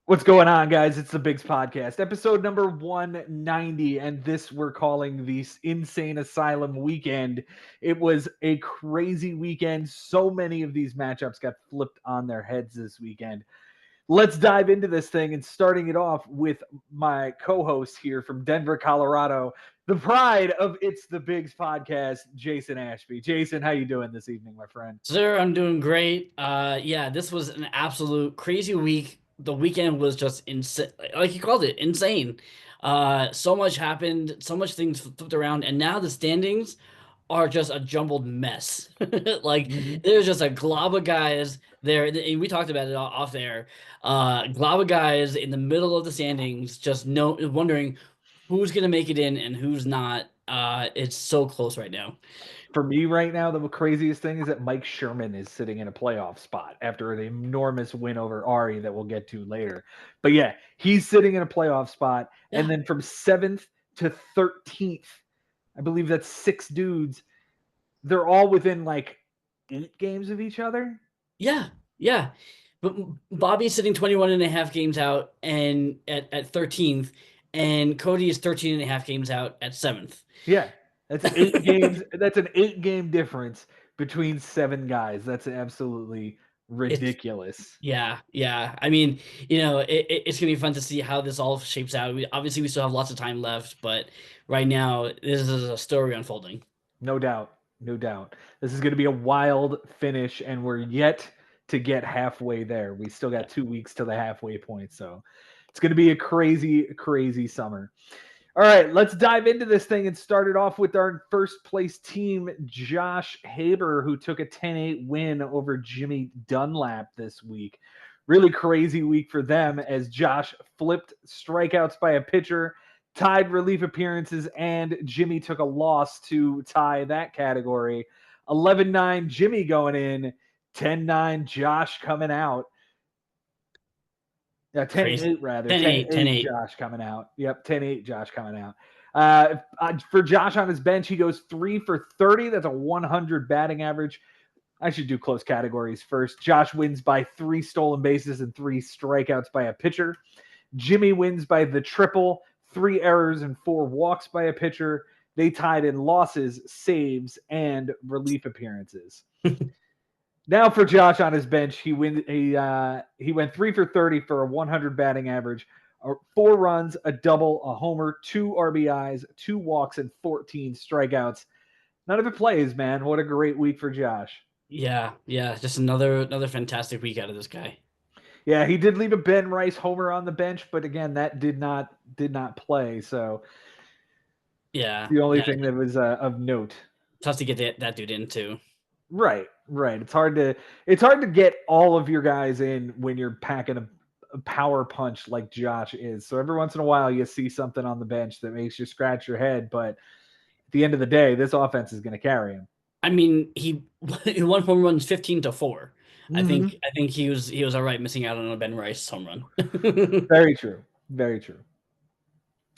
What's going on, guys? It's the Bigs Podcast, episode number 190, and this we're calling the Insane Asylum Weekend. It was a crazy weekend. So many of these matchups got flipped on their heads this weekend. Let's dive into this thing and starting it off with my co-host here from Denver, Colorado, the pride of It's the Bigs Podcast, Jason Ashby. Jason, how you doing this evening, my friend? Sir, I'm doing great. Yeah, this was an absolute crazy week. The weekend was just insane, like you called it, insane. So much happened, so much things flipped around, and now the standings are just a jumbled mess. Like Mhm. there's just a glob of guys there, and we talked about it off there. Glob of guys in the middle of the standings, just wondering who's gonna make it in and who's not. It's so close right now. For me right now, the craziest thing is that Mike Sherman is sitting in a playoff spot after an enormous win over Ari that we'll get to later. But yeah, he's sitting in a playoff spot. And Yeah. then from 7th to 13th, I believe that's six dudes. They're all within like 8 games of each other. Yeah, yeah. But Bobby's sitting 21 and a half games out and at 13th, and Cody is 13 and a half games out at 7th. Yeah, that's 8 games. That's an 8 game difference between seven guys. That's absolutely It's ridiculous. yeah. I mean, it's gonna be fun to see how this all shapes out. Obviously we still have lots of time left, but right now this is a story unfolding. No doubt. No doubt. This is going to be a wild finish, and we're yet to get halfway there. We still got 2 weeks to the halfway point. So it's going to be a crazy, crazy summer. All right, let's dive into this thing and start it off with our first place team, Josh Haber, who took a 10-8 win over Jimmy Dunlap this week. Really crazy week for them as Josh flipped strikeouts by a pitcher, tied relief appearances, and Jimmy took a loss to tie that category. 11-9 Jimmy going in, 10-9 Josh coming out. Yeah, 10 Crazy. 8 rather. 10 10 8, 10 8 8. Josh coming out. Yep, 10-8 Josh coming out. For Josh on his bench, he goes 3 for 30. That's a 100 batting average. I should do close categories first. Josh wins by 3 stolen bases and 3 strikeouts by a pitcher. Jimmy wins by the triple, 3 errors and 4 walks by a pitcher. They tied in losses, saves, and relief appearances. Now for Josh on his bench, he went 3 for 30 for a 100 batting average, 4 runs, a double, a homer, 2 RBIs, 2 walks, and 14 strikeouts. None of it plays, man. What a great week for Josh. Yeah, just another fantastic week out of this guy. Yeah, he did leave a Ben Rice homer on the bench, but again, that did not play. So it's Yeah, the only yeah. thing that was of note. Tough to get that dude in too. Right, right. It's hard to get all of your guys in when you're packing a power punch like Josh is. So every once in a while you see something on the bench that makes you scratch your head, but at the end of the day, this offense is going to carry him. I mean, he he won home runs 15-4. I think Hmm. I think he was all right missing out on a Ben Rice home run. Very true. Very true.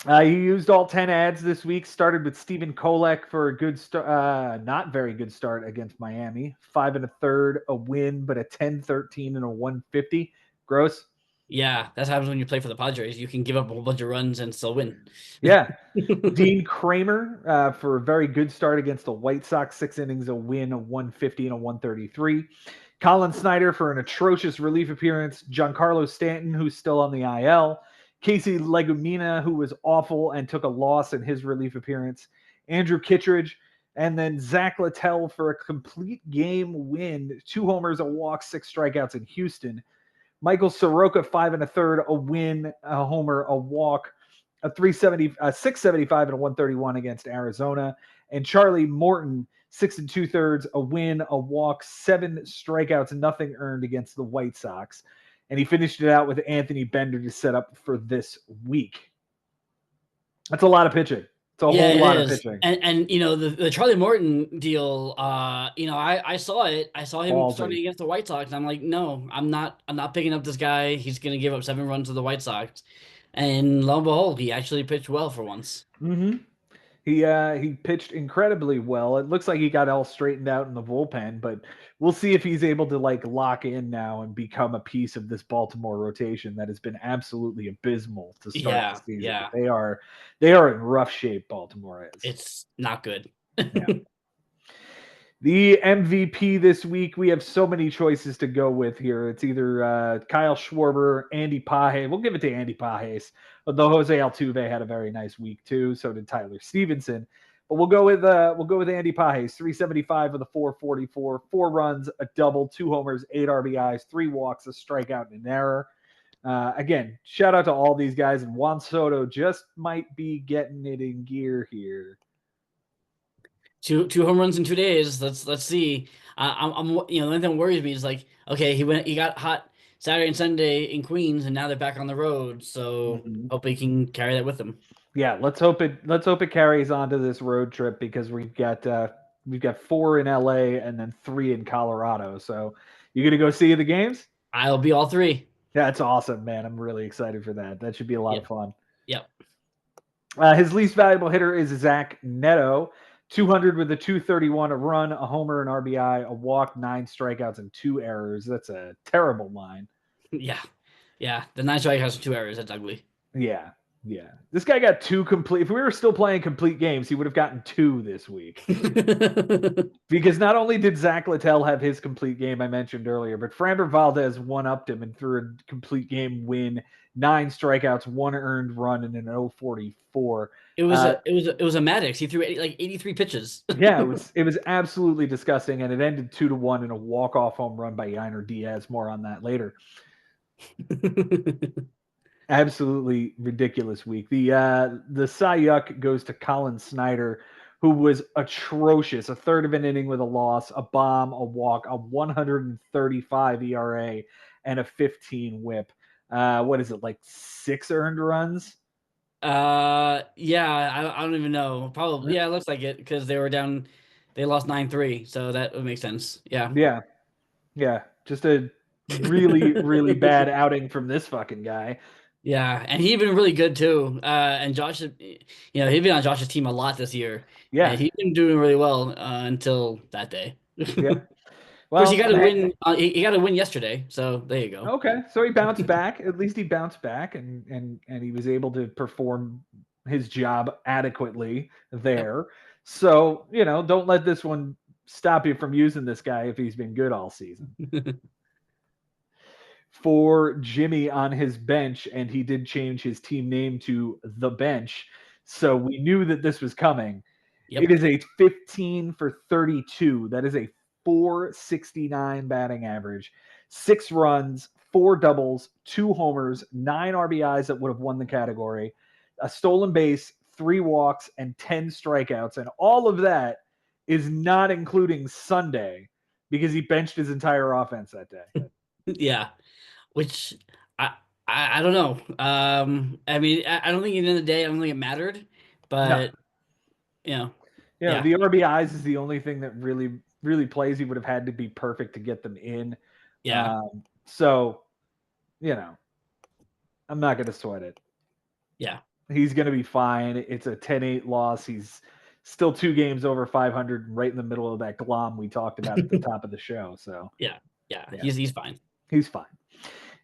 He used all 10 ads this week. Started with Stephen Kolek for a good start, not very good start against Miami. 5 1/3, a win, but a 10-13 and a 150. Gross. Yeah, that happens when you play for the Padres. You can give up a whole bunch of runs and still win. Yeah. Dean Kramer for a very good start against the White Sox, 6 innings, a win, a 150 and a 133. Colin Snyder for an atrocious relief appearance. Giancarlo Stanton, who's still on the IL. Casey Legumina, who was awful and took a loss in his relief appearance. Andrew Kittredge, and then Zach Littell for a complete game win. 2 homers, a walk, 6 strikeouts in Houston. Michael Soroka, 5 1/3, a win, a homer, a walk, a 370, a 675, and a 131 against Arizona. And Charlie Morton, 6 2/3, a win, a walk, 7 strikeouts, nothing earned against the White Sox. And he finished it out with Anthony Bender to set up for this week. That's a lot of pitching. It's a Yeah, whole it lot of is. pitching. And the Charlie Morton deal, I saw it. I saw him starting Ballsy. against the White Sox. And I'm like, no, I'm not picking up this guy. He's gonna give up 7 runs to the White Sox. And lo and behold, he actually pitched well for once. Mm-hmm. He pitched incredibly well. It looks like he got all straightened out in the bullpen, but we'll see if he's able to like lock in now and become a piece of this Baltimore rotation that has been absolutely abysmal to start the Yeah, season. yeah. They are in rough shape. Baltimore is. It's not good. Yeah. The MVP this week, we have so many choices to go with here. It's either Kyle Schwarber, Andy Pages. We'll give it to Andy Pages, although Jose Altuve had a very nice week too. So did Tyler Stevenson. But we'll go with Andy Pages, 375 with a 444, 4 runs, a double, 2 homers, 8 RBIs, 3 walks, a strikeout, and an error. Again, shout out to all these guys, and Juan Soto just might be getting it in gear here. Two home runs in 2 days. Let's see. I'm the only thing that worries me is like, okay, he got hot Saturday and Sunday in Queens, and now they're back on the road. So Mhm. hope he can carry that with him. Yeah, let's hope it carries on to this road trip because we've got 4 in LA and then 3 in Colorado. So you gonna go see the games? I'll be all three. That's awesome, man. I'm really excited for that. That should be a lot Yeah. of fun. Yep. His least valuable hitter is Zach Neto, 200 with a 231, a run, a homer, an RBI, a walk, 9 strikeouts, and 2 errors. That's a terrible line. Yeah. Yeah. The 9 strikeouts has 2 errors. That's ugly. Yeah, yeah. This guy got 2 complete. If we were still playing complete games, he would have gotten 2 this week. Because not only did Zach Littell have his complete game I mentioned earlier, but Framber Valdez one-upped him and threw a complete game win, 9 strikeouts, 1 earned run, and an 044. It was a Maddox. He threw 83 pitches. Yeah, it was absolutely disgusting, and it ended 2-1 in a walk-off home run by Yainer Diaz. More on that later. Absolutely ridiculous week. The Cy Yuck goes to Colin Snyder, who was atrocious. A third of an inning with a loss, a bomb, a walk, a 135 ERA, and a 15 WHIP. What is it, like 6 earned runs? Yeah, I don't even know. Probably, yeah, it looks like it because they were down. They lost 9-3, so that would make sense. Yeah. Yeah, yeah. Just a really, really bad outing from this fucking guy. Yeah, and he's been really good too. And Josh, he's been on Josh's team a lot this year, and Yeah, he's been doing really well until that day. yeah. Of course, he Well, got to win. He got to win yesterday, so there you go. okay, so he bounced back. At least he bounced back, and he was able to perform his job adequately Yep. there. So don't let this one stop you from using this guy if he's been good all season. For Jimmy on his bench, and he did change his team name to the bench, so we knew that this was coming. It Yep. is a 15 for 32. That is a 469 batting average, 6 runs, 4 doubles, 2 homers, 9 RBIs that would have won the category, a stolen base, 3 walks, and 10 strikeouts. And all of that is not including Sunday because he benched his entire offense that day. Yeah. Which I, I don't know. I mean, I don't think at the end of the day, I don't think it mattered, No. but you know, yeah, The RBIs is the only thing that really, really plays. He would have had to be perfect to get them in. yeah, So, you know, I'm not going to sweat it. yeah, He's going to be fine. It's a 10-8 loss. He's still 2 games over 500, right in the middle of that glom we talked about at the top of the show. So, yeah, yeah. yeah, He's fine. he's fine.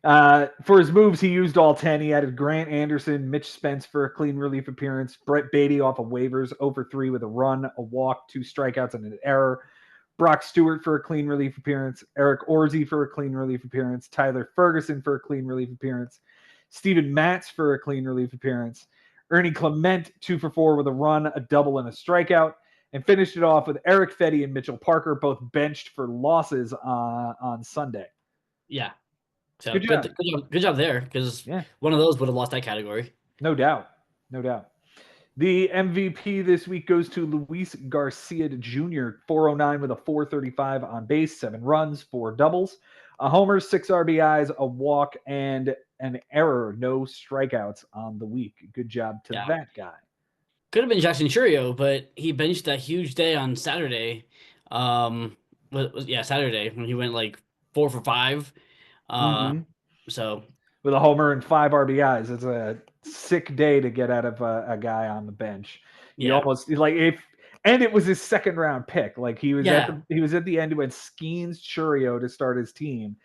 For his moves, he used all 10. He added Grant Anderson, Mitch Spence for a clean relief appearance, Brett Beatty off of waivers, over 3 with a run, a walk, 2 strikeouts, and an error. Brock Stewart for a clean relief appearance, Eric Orzi for a clean relief appearance, Tyler Ferguson for a clean relief appearance, Steven Matz for a clean relief appearance, Ernie Clement 2 for 4 with a run, a double, and a strikeout, and finished it off with Eric Fetty and Mitchell Parker both benched for losses on Sunday. Yeah. So Good job. good job there because Yeah. one of those would have lost that category. No doubt. No doubt. The MVP this week goes to Luis Garcia Jr., 409 with a 435 on base, 7 runs, 4 doubles, a homer, 6 RBIs, a walk, and an error. No strikeouts on the week. Good job to Yeah. that guy. Could have been Jackson Churio, but he benched that huge day on Saturday. Saturday when he went like 4 for 5. Mm-hmm. So With a homer and 5 RBIs. It's a sick day to get out of a guy on the bench. He Yeah. almost like if and it was his second round pick. Like he was Yeah. at the end when Skeens Churio to start his team,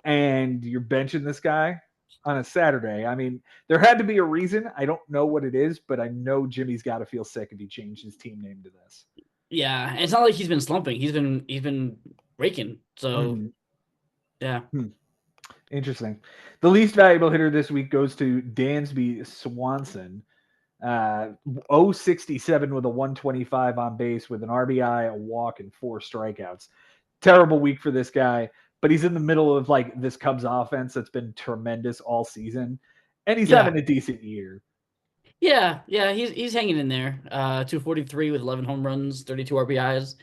and you're benching this guy on a Saturday. I mean, there had to be a reason. I don't know what it is, but I know Jimmy's got to feel sick if he changed his team name to this. Yeah. And it's not like he's been slumping. He's been raking. So Mm-hmm. yeah. Interesting. The least valuable hitter this week goes to Dansby Swanson. 067 with a 125 on base with an RBI, a walk, and 4 strikeouts. Terrible week for this guy, but he's in the middle of like this Cubs offense that's been tremendous all season, and he's Yeah. having a decent year. Yeah. Yeah. He's hanging in there. 243 with 11 home runs, 32 RBIs.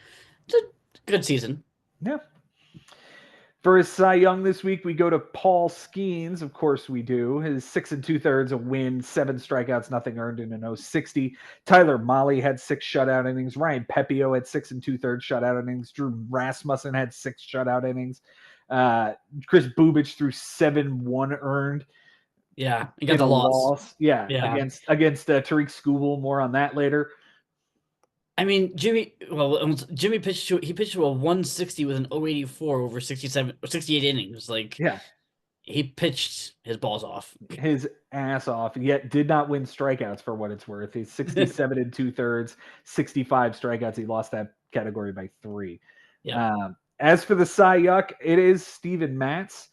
It's a good season. Yeah. For his Cy Young this week, we go to Paul Skeens. Of course, we do. His 6 2/3, a win, 7 strikeouts, nothing earned in an 060. Tyler Molly had 6 shutout innings. Ryan Pepio had 6 2/3 shutout innings. Drew Rasmussen had 6 shutout innings. Chris Bubich threw 7 1 earned Yeah. He got in the a loss. loss. Yeah, Yeah. against Tariq Skubal. More on that later. I mean, Jimmy pitched to a 160 with an 084 over 67 or 68 innings. Like Yeah, he pitched his balls off. his ass off, yet did not win strikeouts for what it's worth. He's 67 2/3, 65 strikeouts. He lost that category by 3. Yeah. As for the Cy Yuck, it is Steven Matz.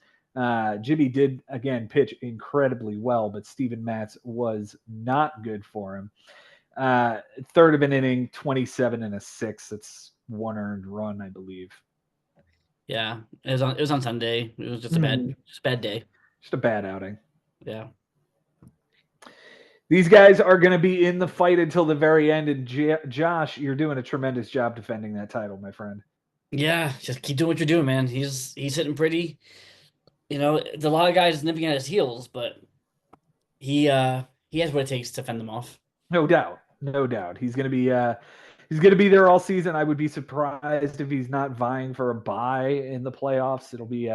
Jimmy did again pitch incredibly well, but Steven Matz was not good for him. Third of an inning, 27 and a 6. That's 1 earned run, I believe. Yeah. It was on Sunday. It was just a bad day. Just a bad outing. Yeah. These guys are going to be in the fight until the very end. And Josh, you're doing a tremendous job defending that title, my friend. Yeah, just keep doing what you're doing, man. He's hitting pretty. You know, there's a lot of guys nipping at his heels, but he has what it takes to fend them off. No doubt. No doubt. He's going to be there all season. I would be surprised if he's not vying for a bye in the playoffs. It'll be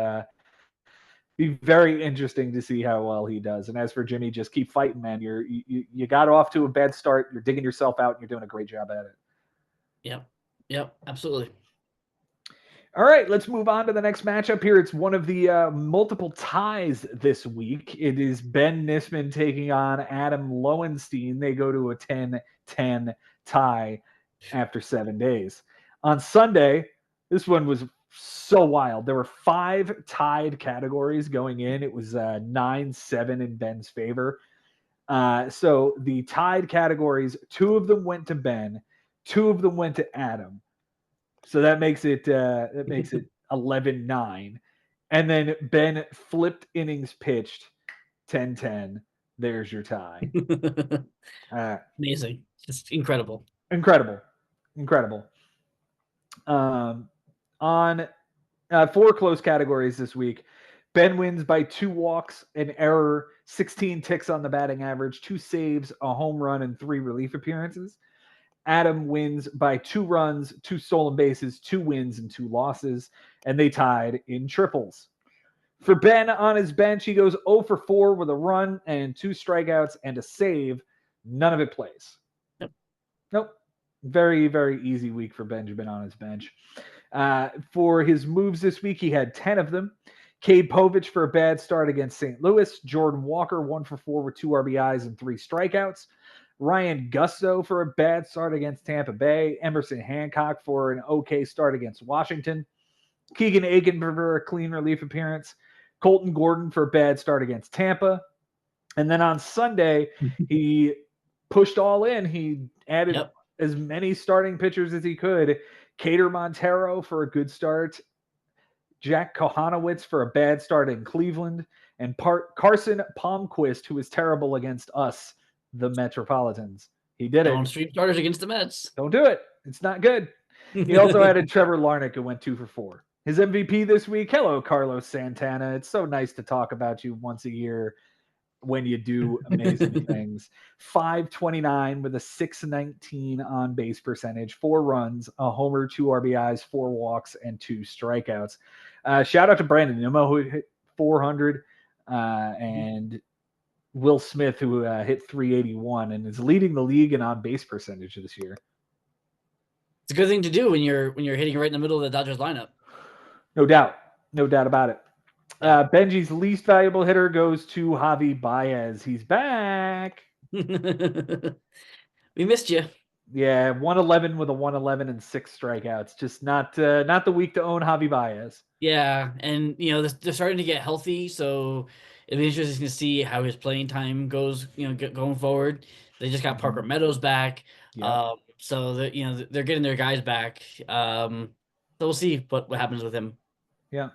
very interesting to see how well he does. And as for Jimmy, just keep fighting, man. You got off to a bad start. You're digging yourself out, and you're doing a great job at it. Yep, absolutely. All right, let's move on to the next matchup here. It's one of the multiple ties this week. It is Ben Nisman taking on Adam Lowenstein. They go to a 10-10 tie after 7 days. On Sunday, this one was so wild. There were 5 tied categories going in. It was 9-7 in Ben's favor. So the tied categories, 2 of them went to Ben, 2 of them went to Adam. So that makes it 11-9. And then Ben flipped innings pitched 10-10. There's your tie. Amazing. Just incredible. Incredible. On 4 close categories this week. Ben wins by 2 walks, an error, 16 ticks on the batting average, 2 saves, a home run, and 3 relief appearances. Adam wins by 2 runs, 2 stolen bases, 2 wins, and 2 losses, and they tied in triples. For Ben on his bench, he goes 0 for 4 with a run and 2 strikeouts and a save. None of it plays. Nope. Very, very easy week for Benjamin on his bench. For his moves this week, he had 10 of them. Cade Povich for a bad start against St. Louis. Jordan Walker, 1 for 4 with 2 RBIs and 3 strikeouts. Ryan Gusto for a bad start against Tampa Bay. Emerson Hancock for an okay start against Washington. Keegan Aiken for a clean relief appearance. Colton Gordon for a bad start against Tampa. And then on Sunday, he pushed all in. He added as many starting pitchers as he could. Cater Montero for a good start. Jack Kohanowitz for a bad start in Cleveland. And Carson Palmquist, who was terrible against us, the Metropolitans. He did it. Don't stream starters against the Mets. Don't do it. It's not good. He also added Trevor Larnach, who went 2 for 4. His MVP this week, hello, Carlos Santana. It's so nice to talk about you once a year when you do amazing things. 529 with a 619 on base percentage, 4 runs, a homer, 2 RBIs, 4 walks, and 2 strikeouts. Shout out to Brandon Nimmo, who hit 400. And Will Smith, who hit 381 and is leading the league in on base percentage this year. It's a good thing to do when you're hitting right in the middle of the Dodgers lineup. No doubt about it. Yeah. Benji's least valuable hitter goes to Javi Baez. He's back. We missed you. Yeah, 111 with a 111 and 6 strikeouts. Just not the week to own Javi Baez. Yeah, and they're starting to get healthy, so it'll be interesting to see how his playing time goes. Going forward, they just got Parker Meadows back, Yep. so they're getting their guys back. So we'll see what happens with him. Yeah.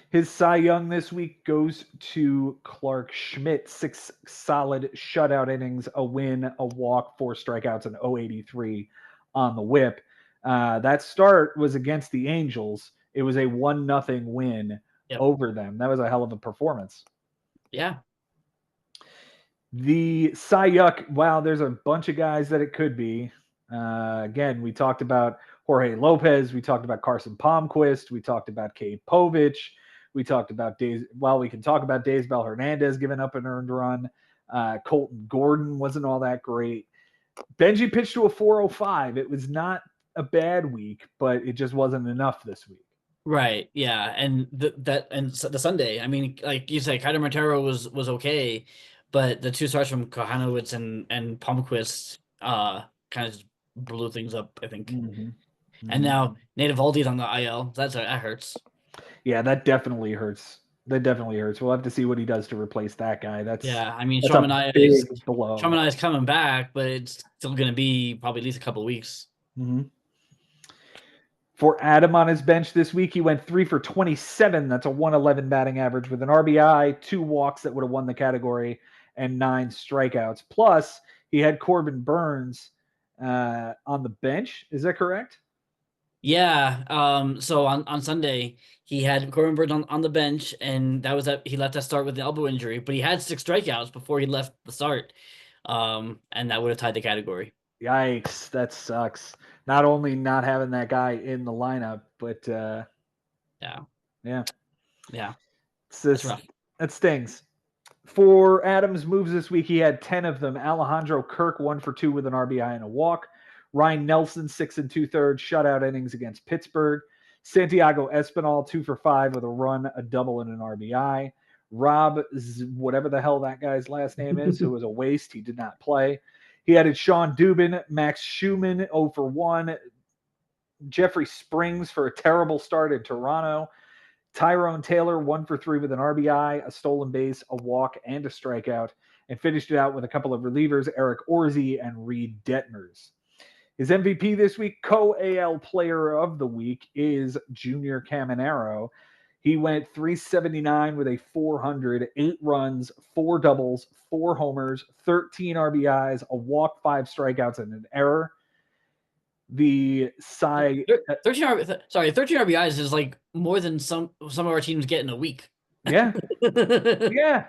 His Cy Young this week goes to Clark Schmidt. 6 solid shutout innings, a win, a walk, 4 strikeouts, and 083 on the whip. That start was against the Angels. It was a 1-0 win over them. That was a hell of a performance. Yeah. The Cy Young, wow, there's a bunch of guys that it could be. Again, we talked about Jorge Lopez. We talked about Carson Palmquist. We talked about Cade Povich. We talked about we can talk about Daysbel Hernandez giving up an earned run. Colton Gordon wasn't all that great. Benji pitched to a 405. It was not a bad week, but it just wasn't enough this week. Right. Yeah. And the Sunday, I mean, like you said, Kaiser Montero was okay, but the 2 starts from Kohanowitz and Palmquist kind of just blew things up, I think. Mm-hmm. And now Native Aldi's on the IL. That hurts. Yeah, that definitely hurts. We'll have to see what he does to replace that guy. I mean, that's a big blow. Sherman is coming back, but it's still going to be probably at least a couple of weeks. Mm-hmm. For Adam on his bench this week, he went 3 for 27. That's a 111 batting average with an RBI, 2 walks that would have won the category, and 9 strikeouts. Plus, he had Corbin Burns on the bench. Is that correct? Yeah. So on Sunday, he had Corbin Burns on the bench, and that was he left that start with an elbow injury, but he had 6 strikeouts before he left the start, and that would have tied the category. Yikes, that sucks. Not only not having that guy in the lineup, but yeah. That's rough. That stings. For Adams' moves this week, he had 10 of them. Alejandro Kirk, 1 for 2 with an RBI and a walk. Ryan Nelson, 6 2/3 shutout innings against Pittsburgh. Santiago Espinal, 2 for 5 with a run, a double, and an RBI. Rob, whatever the hell that guy's last name is, who was a waste. He did not play. He added Sean Dubin, Max Schumann, 0 for 1. Jeffrey Springs for a terrible start in Toronto. Tyrone Taylor, 1 for 3 with an RBI, a stolen base, a walk, and a strikeout, and finished it out with a couple of relievers, Eric Orzi and Reed Detmers. His MVP this week, co-AL Player of the Week, is Junior Caminero. He went 379 with a 400, 8 runs, 4 doubles, 4 homers, 13 RBIs, a walk, 5 strikeouts, and an error. The 13 RBIs is like more than some of our teams get in a week. Yeah. Yeah.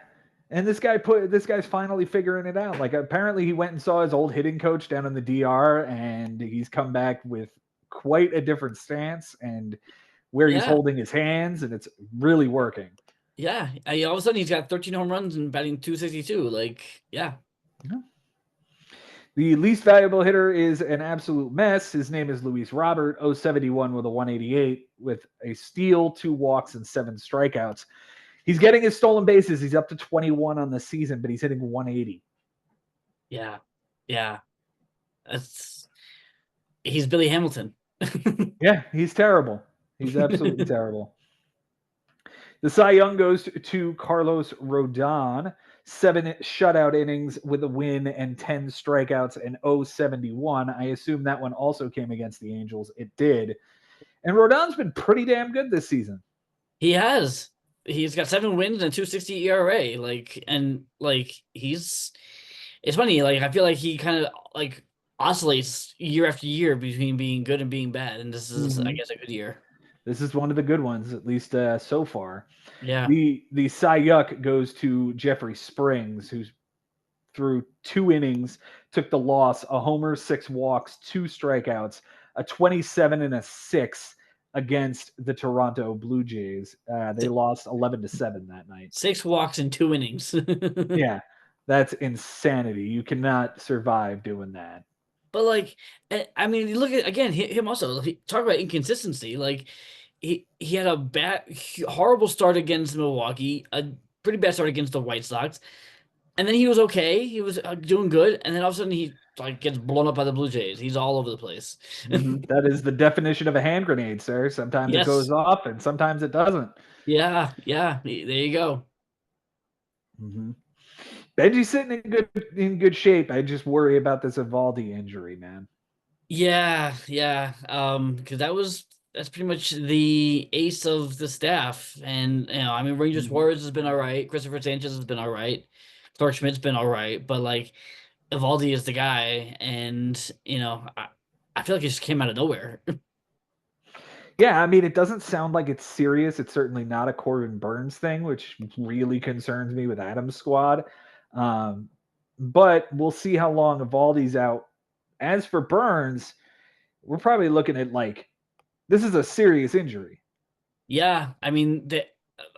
And this guy's finally figuring it out. Like, apparently he went and saw his old hitting coach down in the DR, and he's come back with quite a different stance and where he's holding his hands, and it's really working. Yeah. All of a sudden he's got 13 home runs and batting 262. Like, yeah. The least valuable hitter is an absolute mess. His name is Luis Robert, 071 with a 188 with a steal, 2 walks, and 7 strikeouts. He's getting his stolen bases. He's up to 21 on the season, but he's hitting 180. Yeah. He's Billy Hamilton. Yeah, he's terrible. He's absolutely terrible. The Cy Young goes to Carlos Rodon. 7 shutout innings with a win and 10 strikeouts and 071. I assume that one also came against the Angels. It did. And Rodon's been pretty damn good this season. He has. He's got 7 wins and 2.60 ERA. It's funny. Like, I feel like he kind of like oscillates year after year between being good and being bad. And this is, I guess, a good year. This is one of the good ones, at least so far. Yeah. The Cy Young goes to Jeffrey Springs, who's through 2 innings, took the loss, a homer, 6 walks, 2 strikeouts, a 27 and a 6, against the Toronto Blue Jays. They lost 11-7 that night. 6 walks in 2 innings. Yeah, that's insanity. You cannot survive doing that. But like, I mean, you look at again him also. Talk about inconsistency. Like, he had a horrible start against Milwaukee, a pretty bad start against the White Sox, and then he was okay. He was doing good, and then all of a sudden he like gets blown up by the Blue Jays. He's all over the place. That is the definition of a hand grenade, sir. Sometimes it goes Yes. off, and sometimes it doesn't. Yeah. Yeah. There you go. Mm-hmm. Benji's sitting in good shape. I just worry about this Evaldi injury, man. Yeah. Yeah. Because that's pretty much the ace of the staff, and I mean, Ranger Suarez has been all right. Christopher Sanchez has been all right. Clark Schmidt's been all right, but like Evaldi is the guy, and I feel like it just came out of nowhere. Yeah, I mean, it doesn't sound like it's serious. It's certainly not a Corbin Burns thing, which really concerns me with Adams' squad. Um, but we'll see how long Evaldi's out. As for Burns, we're probably looking at this is a serious injury. Yeah, I mean,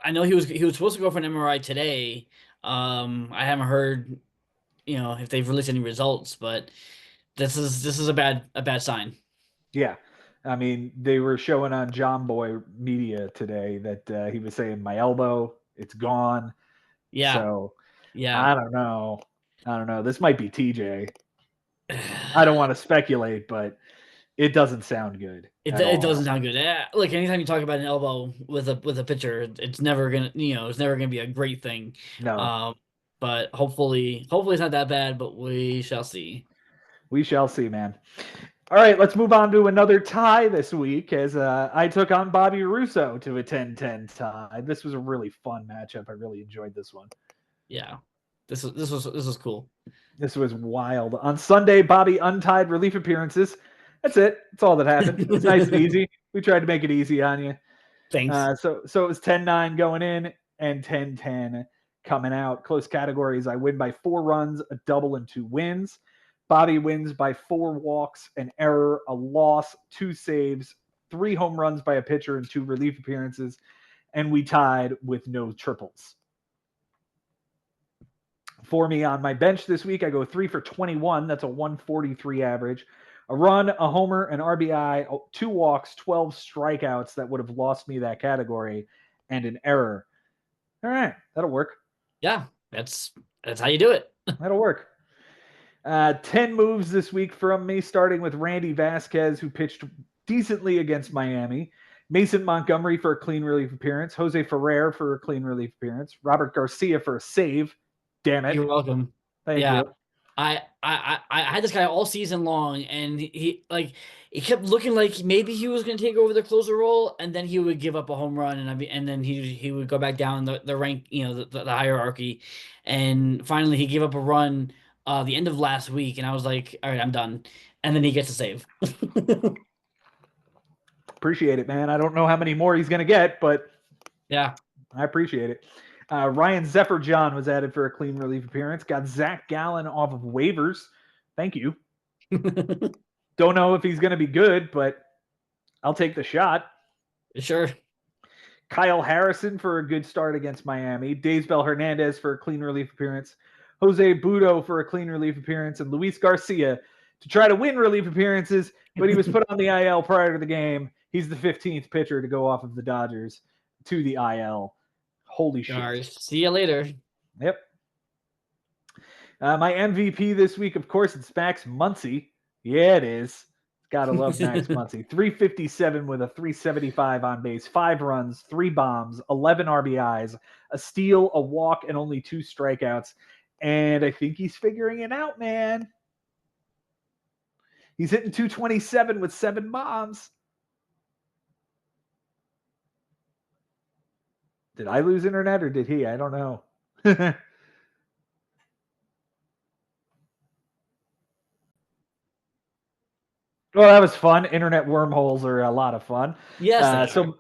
I know he was supposed to go for an MRI today. I haven't heard, if they've released any results, but this is a bad sign. Yeah. I mean, they were showing on John Boy Media today that he was saying my elbow, it's gone. Yeah, So yeah. I don't know. I don't know. This might be TJ. I don't want to speculate, but it doesn't sound good It at it doesn't all. sound good. Like anytime you talk about an elbow with a pitcher, it's never gonna be a great thing. No, Um, but hopefully it's not that bad. But we shall see. we shall see, man. All right, let's move on to another tie this week as I took on Bobby Russo to a 10-10 tie. This was a really fun matchup. I really enjoyed this one. Yeah, this was cool. This was wild. On Sunday, Bobby untied relief appearances. That's it. That's all that happened. It was nice and easy. We tried to make it easy on you. Thanks. So it was 10-9 going in and 10-10 coming out. Close categories. I win by 4 runs, a double, and 2 wins. Bobby wins by 4 walks, an error, a loss, 2 saves, 3 home runs by a pitcher, and 2 relief appearances. And we tied with no triples. For me on my bench this week, I go 3 for 21. That's a 143 average. A run, a homer, an RBI, 2 walks, 12 strikeouts that would have lost me that category, and an error. All right, that'll work. Yeah, that's how you do it. That'll work. 10 moves this week from me, starting with Randy Vasquez, who pitched decently against Miami. Mason Montgomery for a clean relief appearance. Jose Ferrer for a clean relief appearance. Robert Garcia for a save. Damn it. You're welcome. Thank Yeah. you. I had this guy all season long, and it kept looking like maybe he was going to take over the closer role, and then he would give up a home run, and then he would go back down the rank, the hierarchy, and finally he gave up a run the end of last week, and I was like, all right, I'm done, and then he gets a save. Appreciate it, man. I don't know how many more he's going to get, but Yeah. I appreciate it. Ryan Zephyr-John was added for a clean relief appearance. Got Zach Gallen off of waivers. Thank you. Don't know if he's going to be good, but I'll take the shot. Sure. Kyle Harrison for a good start against Miami. Daysbel Hernandez for a clean relief appearance. Jose Budo for a clean relief appearance. And Luis Garcia to try to win relief appearances, but he was put on the IL prior to the game. He's the 15th pitcher to go off of the Dodgers to the IL. Holy shit. All right. See you later. Yep. My MVP this week, of course, it's Max Muncy. Yeah, it is. Gotta love Max Muncy. 357 with a 375 on base, 5 runs, 3 bombs, 11 RBIs, a steal, a walk, and only 2 strikeouts. And I think he's figuring it out, man. He's hitting 227 with 7 bombs. Did I lose internet or did he? I don't know. Well, that was fun. Internet wormholes are a lot of fun. Yes. So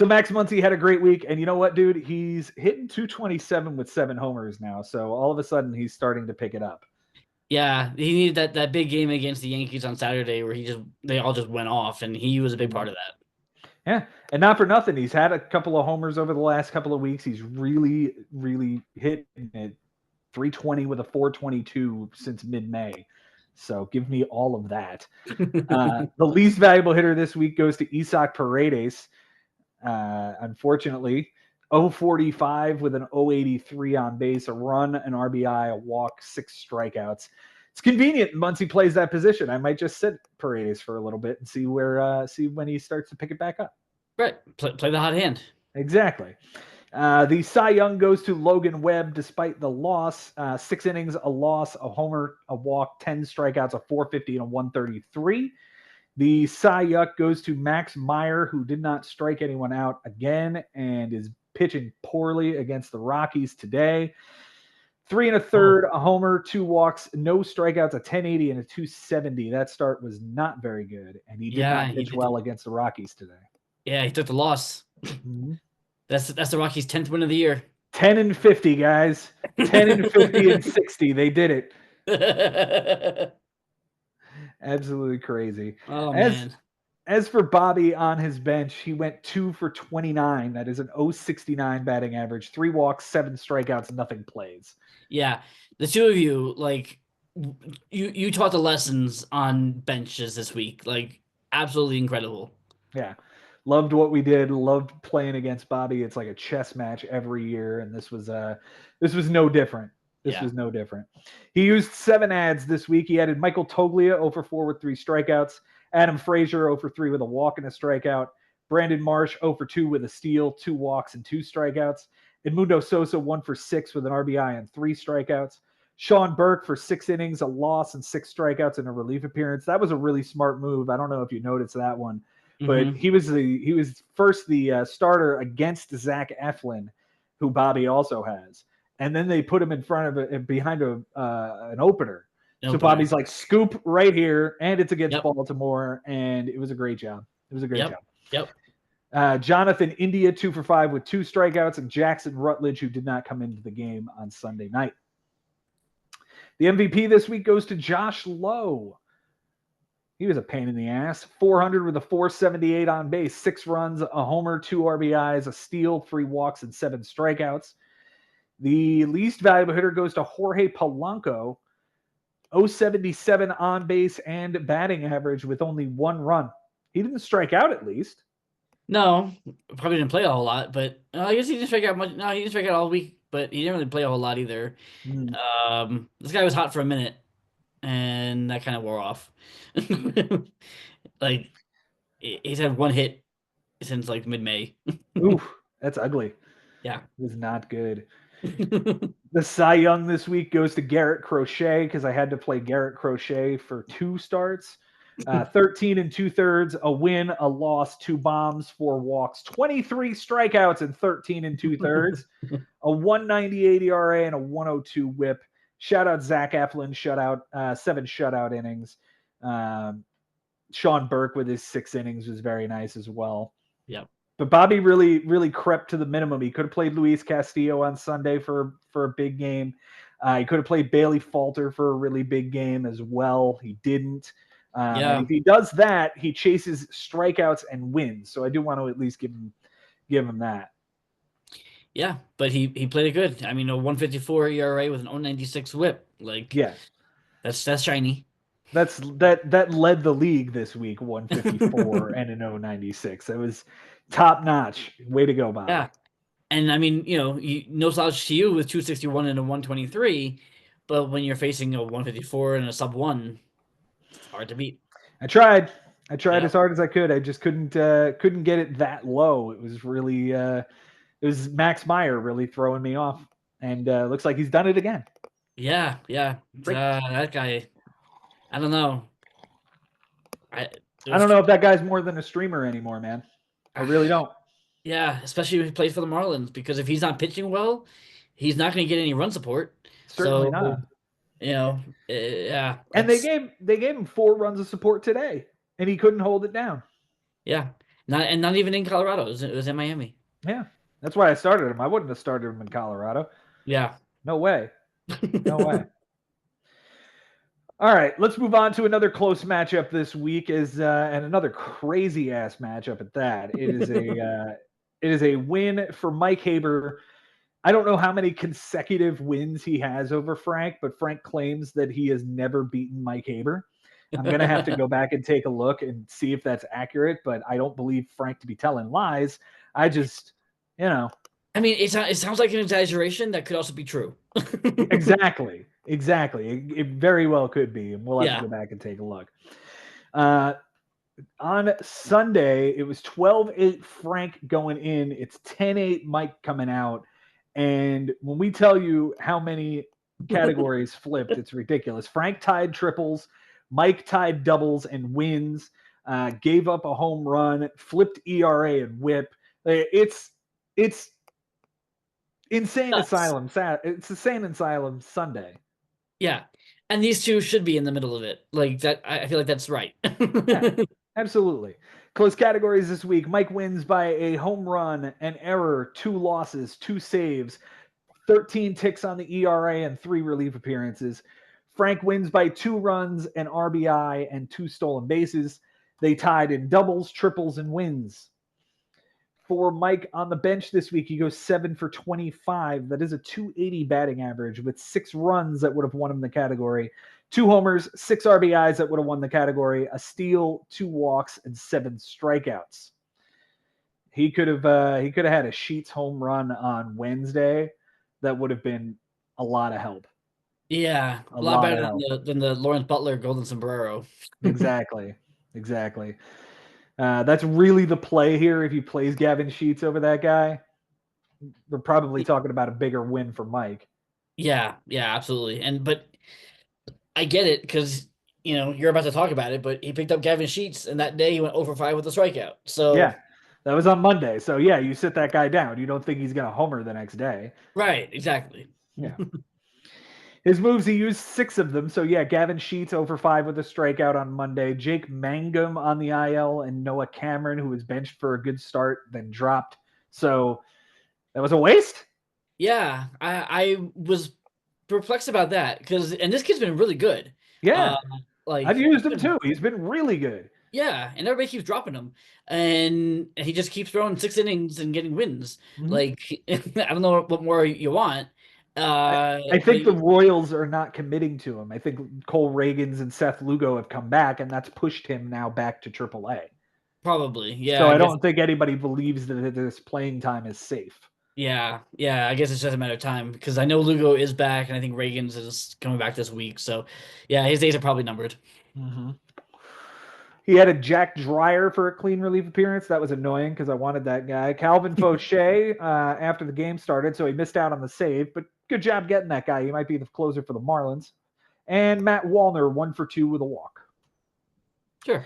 Max Muncy had a great week, and you know what, dude? He's hitting 227 with 7 homers now. So all of a sudden, he's starting to pick it up. Yeah, he needed that big game against the Yankees on Saturday where they all just went off, and he was a big part of that. Yeah, and not for nothing, he's had a couple of homers over the last couple of weeks. He's really, really hitting it 320 with a 422 since mid-May. So give me all of that. The least valuable hitter this week goes to Isaac Paredes. Unfortunately, 045 with an 083 on base, a run, an RBI, a walk, 6 strikeouts. It's convenient once he plays that position. I might just sit Paredes for a little bit and see when he starts to pick it back up. Right, play the hot hand. Exactly. The Cy Young goes to Logan Webb despite the loss. 6 innings, a loss, a homer, a walk, 10 strikeouts, a 450, and a 133. The Cy Young goes to Max Meyer, who did not strike anyone out again and is pitching poorly against the Rockies today. 3 1/3, a homer, 2 walks, no strikeouts, a 1080 and a 270. That start was not very good, and he did not pitch well against the Rockies today. Yeah, he took the loss. Mm-hmm. That's the Rockies' 10th win of the year. 10-50, guys. 10-50 and 60. They did it. Absolutely crazy. Oh, man. As for Bobby on his bench, he went 2 for 29. That is an 069 batting average, 3 walks, 7 strikeouts, nothing plays. Yeah, the two of you, like, you taught the lessons on benches this week. Like, absolutely incredible. Yeah. Loved what we did. Loved playing against Bobby. It's like a chess match every year, and this was no different. This was no different. He used 7 ads this week. He added Michael Toglia 0 for 4 with 3 strikeouts. Adam Frazier 0 for 3 with a walk and a strikeout. Brandon Marsh 0 for 2 with a steal, 2 walks, and 2 strikeouts. Edmundo Sosa 1 for 6 with an RBI and 3 strikeouts. Sean Burke for 6 innings, a loss, and 6 strikeouts in a relief appearance. That was a really smart move. I don't know if you noticed that one, but he was first the starter against Zach Eflin, who Bobby also has, and then they put him in front of behind an opener. So Bobby's like, scoop right here, and it's against Baltimore, and it was a great job. It was a great job. Yep. Jonathan India 2 for 5 with 2 strikeouts, and Jackson Rutledge, who did not come into the game on Sunday night. The MVP this week goes to Josh Lowe. He was a pain in the ass. 400 with a 478 on base, 6 runs, a homer, 2 RBIs, a steal, 3 walks, and 7 strikeouts. The least valuable hitter goes to Jorge Polanco. 077 on base and batting average with only 1 run. He didn't strike out, at least. No, probably didn't play a whole lot, but I guess he didn't strike out much. No, he didn't strike out all week, but he didn't really play a whole lot either. This guy was hot for a minute, and that kind of wore off. Like, he's had 1 hit since like mid-May. Ooh, that's ugly. Yeah, it was not good. The Cy Young this week goes to Garrett Crochet because I had to play Garrett Crochet for 2 starts. 13 2/3, a win, a loss, 2 bombs, 4 walks, 23 strikeouts, and 13 2/3, a 198 ERA and a 102 WHIP. Shout out Zach Eflin, 7 shutout innings. Sean Burke with his 6 innings was very nice as well. Yep. But Bobby really, really crept to the minimum. He could have played Luis Castillo on Sunday for a big game. He could have played Bailey Falter for a really big game as well. He didn't. And if he does that, he chases strikeouts and wins. So I do want to at least give him that. Yeah, but he played it good. I mean, a 154 ERA with an 096 WHIP. Like, yeah, that's shiny. That led the league this week, 154 and an 096. That was top notch. Way to go, Bobby. Yeah. And I mean, no slouch to you with 261 and a 123, but when you're facing a 154 and a sub 1, it's hard to beat. I tried as hard as I could. I just couldn't get it that low. It was really it was Max Meyer really throwing me off, and looks like he's done it again. Yeah. That guy, I don't know. I don't know if that guy's more than a streamer anymore, man. I really don't. Yeah, especially if he plays for the Marlins, because if he's not pitching well, he's not going to get any run support. Certainly not. Yeah. And they gave him 4 runs of support today, and he couldn't hold it down. Yeah, not even in Colorado. It was in Miami. Yeah, that's why I started him. I wouldn't have started him in Colorado. Yeah. No way. No way. All right, let's move on to another close matchup this week, and another crazy ass matchup at that. It is a win for Mike Haber. I don't know how many consecutive wins he has over Frank, but Frank claims that he has never beaten Mike Haber. I'm gonna have to go back and take a look and see if that's accurate, but I don't believe Frank to be telling lies. I just, you know, I mean, it sounds like an exaggeration that could also be true. exactly, exactly. It very well could be, and we'll have to Yeah. go back and take a look. Uh, on Sunday, it was 12-8 Frank going in. It's 10-8 Mike coming out. And when we tell you how many categories flipped, it's ridiculous. Frank tied triples, Mike tied doubles and wins, gave up a home run, flipped ERA and whip. It's insane Nuts. asylum. It's insane asylum Sunday. Yeah. And these two should be in the middle of it. Like that, I feel like that's right. Yeah, absolutely. Close categories this week. Mike wins by a home run, an error, 2 losses, 2 saves, 13 ticks on the ERA, and 3 relief appearances. Frank wins by 2 runs, an RBI, and 2 stolen bases. They tied in doubles, triples, and wins. For Mike on the bench this week, he goes 7 for 25. That is a 280 batting average with 6 runs that would have won him the category. 2 homers, 6 RBIs that would have won the category, a steal, 2 walks, and 7 strikeouts. He could have had a Sheets home run on Wednesday that would have been a lot of help. Yeah, A a lot lot of better than help. the Lawrence Butler Golden Sombrero. Exactly. Exactly. That's really the play here. If he plays Gavin Sheets over that guy, we're probably talking about a bigger win for Mike. Yeah, yeah, absolutely. But I get it because you're about to talk about it, but he picked up Gavin Sheets, and that day he went over 5 with a strikeout. So Yeah, that was on Monday. So yeah, you sit that guy down. You don't think he's going to homer the next day. right, exactly. Yeah. His moves, he used 6 of them. So yeah, Gavin Sheets over 5 with a strikeout on Monday. Jake Mangum on the IL and Noah Cameron, who was benched for a good start, then dropped. So that was a waste. Yeah, I was perplexed about that and this kid's been really good. Yeah, Uh, I've like used him too. He's been really good. yeah, and everybody keeps dropping him, and he just keeps throwing 6 innings and getting wins. Mm-hmm. Like I don't know what more you want. I But think the Royals are not committing to him. I think Cole Reagans and Seth Lugo have come back, and that's pushed him now back to AAA. probably, yeah, So I I guess, don't think anybody believes that this playing time is safe. yeah, I guess it's just a matter of time because I know Lugo is back, and I think Reagan's is coming back this week. So yeah, his days are probably numbered. Mm-hmm. He had a Jack Dreyer for a clean relief appearance. That was annoying because I wanted that guy. Calvin Fauché after the game started, so he missed out on the save, but good job getting that guy. He might be the closer for the Marlins. And Matt Wallner, 1 for 2 with a walk. Sure.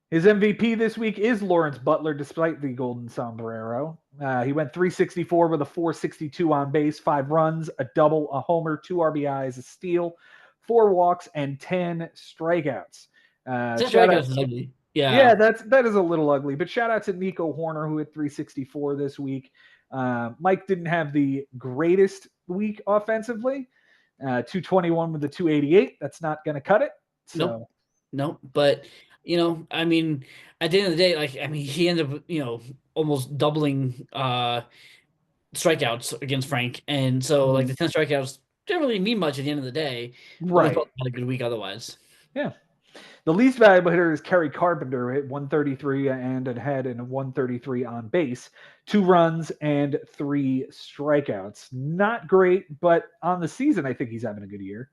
His MVP this week is Lawrence Butler, despite the golden sombrero. He went 364 with a 462 on base, 5 runs, a double, a homer, 2 RBIs, a steal, 4 walks, and 10 strikeouts. Ten Shout out, strikeouts is ugly. yeah, Yeah, that is a little ugly, but shout out to Nico Horner who hit 364 this week. Mike didn't have the greatest week offensively. 221 with the 288. That's not going to cut it. nope, So nope. But I mean, at the end of the day, like, I mean, he ended up, almost doubling strikeouts against Frank, and so like mhm. the 10 strikeouts didn't really mean much at the end of the day. Lawrence Right, Butler had a good week otherwise. yeah. The least valuable hitter is Kerry Carpenter, who hit 133 and had a 133 on base, 2 runs and 3 strikeouts. Not great, but on the season, I think he's having a good year.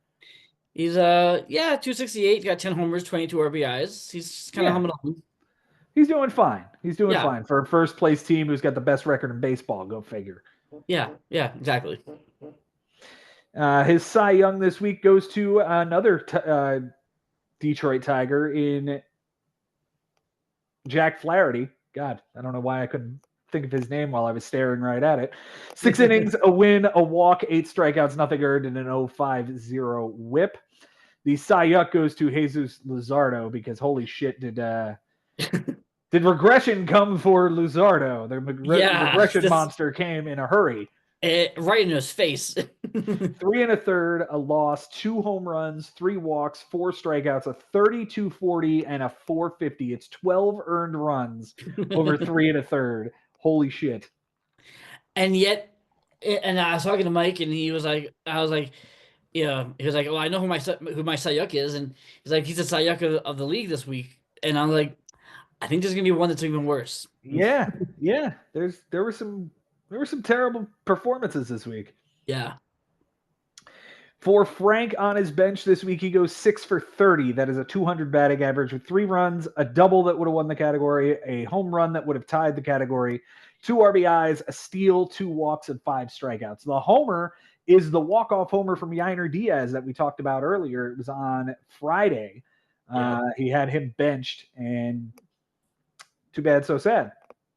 He's 268, got 10 homers, 22 RBIs. He's kind of Yeah, humming on. he's doing fine. He's doing Yeah, fine for a first place team who's got the best record in baseball. Go figure. yeah, exactly. His Cy Young this week goes to another Detroit Tiger in Jack Flaherty. God, I don't know why I couldn't think of his name while I was staring right at it. 6 innings, a win, a walk, 8 strikeouts, nothing earned, and an 0.50 whip. The Cy Young goes to Jesus Luzardo because holy shit, did regression come for Luzardo? The Yeah, regression this monster came in a hurry. Right in his face. 3 and a third, a loss, 2 home runs, 3 walks, 4 strikeouts, a 32.40 and a 4.50. It's 12 earned runs over 3 and a third. Holy shit. And yet, and I was talking to Mike, and he was like, I was like, yeah, he was like, well, I know who my Sayuk is, and he's like, he's the Sayuk of the league this week, and I'm like, I think there's gonna be one that's even worse. Yeah. Yeah. There were some terrible performances this week. Yeah. For Frank on his bench this week, he goes 6 for 30. That is a 200 batting average with 3 runs, a double that would have won the category, a home run that would have tied the category, 2 RBIs, a steal, 2 walks, and 5 strikeouts. The homer is the walk-off homer from Yainer Diaz that we talked about earlier. It was on Friday. Yeah. He had him benched, and too bad, so sad.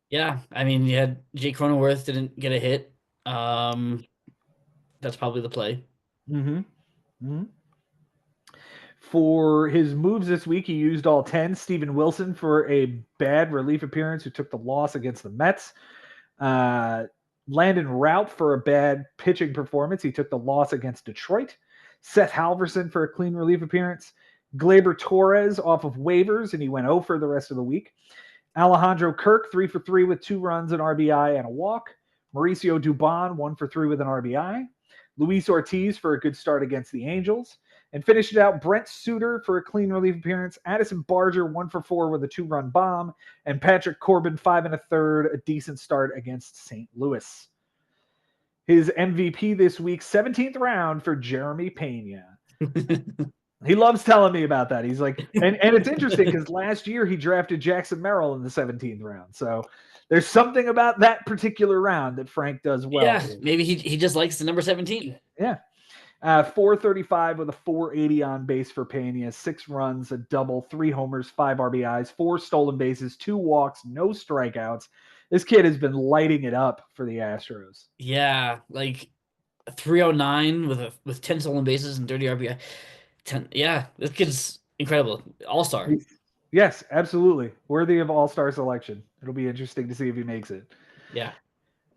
Yeah. I mean, you had Jake Cronenworth didn't get a hit. That's probably the play. Mm-hmm. Mm-hmm. For his moves this week, he used all 10. Steven Wilson for a bad relief appearance who took the loss against the Mets. Landon Routt for a bad pitching performance. He took the loss against Detroit. Seth Halverson for a clean relief appearance. Gleyber Torres off of waivers, and he went 0 for the rest of the week. Alejandro Kirk, 3 for 3 with 2 runs, an RBI, and a walk. Mauricio Dubon, 1 for 3 with an RBI. Luis Ortiz for a good start against the Angels. And finished it out, Brent Suter for a clean relief appearance. Addison Barger, 1 for 4 with a 2-run bomb. And Patrick Corbin, 5 and a third, a decent start against St. Louis. His MVP this week, 17th round for Jeremy Pena. He loves telling me about that. He's like, and it's interesting because last year he drafted Jackson Merrill in the 17th round. So there's something about that particular round that Frank does well. Yeah, maybe he just likes the number 17. Yeah. 435 with a 480 on base for Pena, 6 runs, a double, 3 homers, 5 RBIs, 4 stolen bases, 2 walks, no strikeouts. This kid has been lighting it up for the Astros. Yeah, like 309 with 10 stolen bases and 30 RBI. 10, yeah, this kid's incredible. All-star. Yes, absolutely. Worthy of all-star selection. It'll be interesting to see if he makes it. Yeah.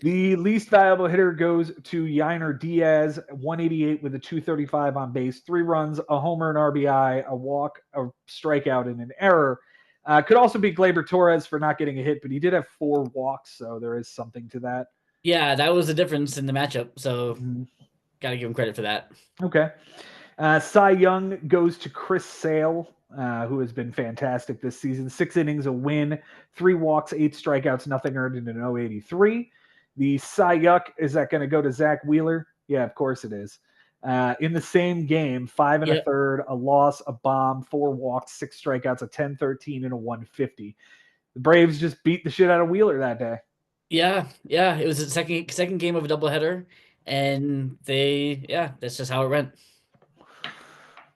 The least valuable hitter goes to Yainer Diaz, 188 with a 235 on base, 3 runs, a homer, an RBI, a walk, a strikeout, and an error. Could also be Gleyber Torres for not getting a hit, but he did have 4 walks, so there is something to that. Yeah, that was the difference in the matchup. So got to give him credit for that. Okay. Cy Young goes to Chris Sale, who has been fantastic this season. 6 innings, a win, 3 walks, 8 strikeouts, nothing earned in an 083. The Cy Young, is that going to go to Zach Wheeler? Yeah, of course it is. In the same game, 5 and a third, a loss, a bomb, 4 walks, 6 strikeouts, a 10-13, and a 150. The Braves just beat the shit out of Wheeler that day. Yeah, it was the second game of a doubleheader, and that's just how it went.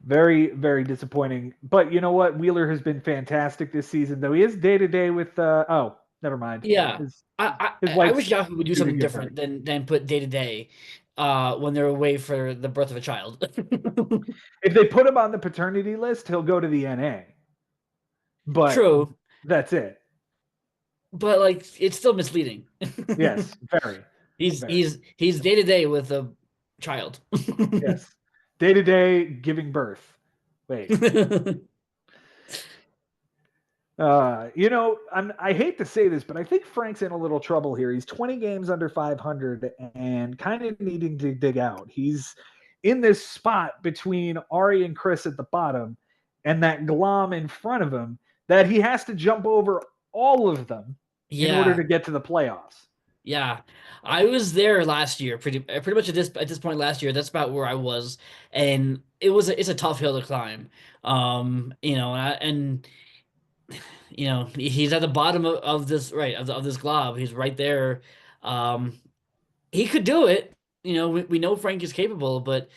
Very, very disappointing. But you know what? Wheeler has been fantastic this season, though. He is day-to-day with never mind. Yeah. I wish Yahoo would do something different than put day-to-day when they're away for the birth of a child. If they put him on the paternity list, he'll go to the NA. But true. That's it. But like it's still misleading. Yes, very. He's day-to-day with a child. Yes. Day-to-day giving birth. Wait. I hate to say this, but I think Frank's in a little trouble here. He's 20 games under 500 and kind of needing to dig out. He's in this spot between Ari and Chris at the bottom and that glom in front of him that he has to jump over all of them in order to get to the playoffs. Yeah, I was there last year, pretty much at this point last year. That's about where I was, and it's a tough hill to climb. He's at the bottom of this of this glob. He's right there. He could do it. We know Frank is capable, but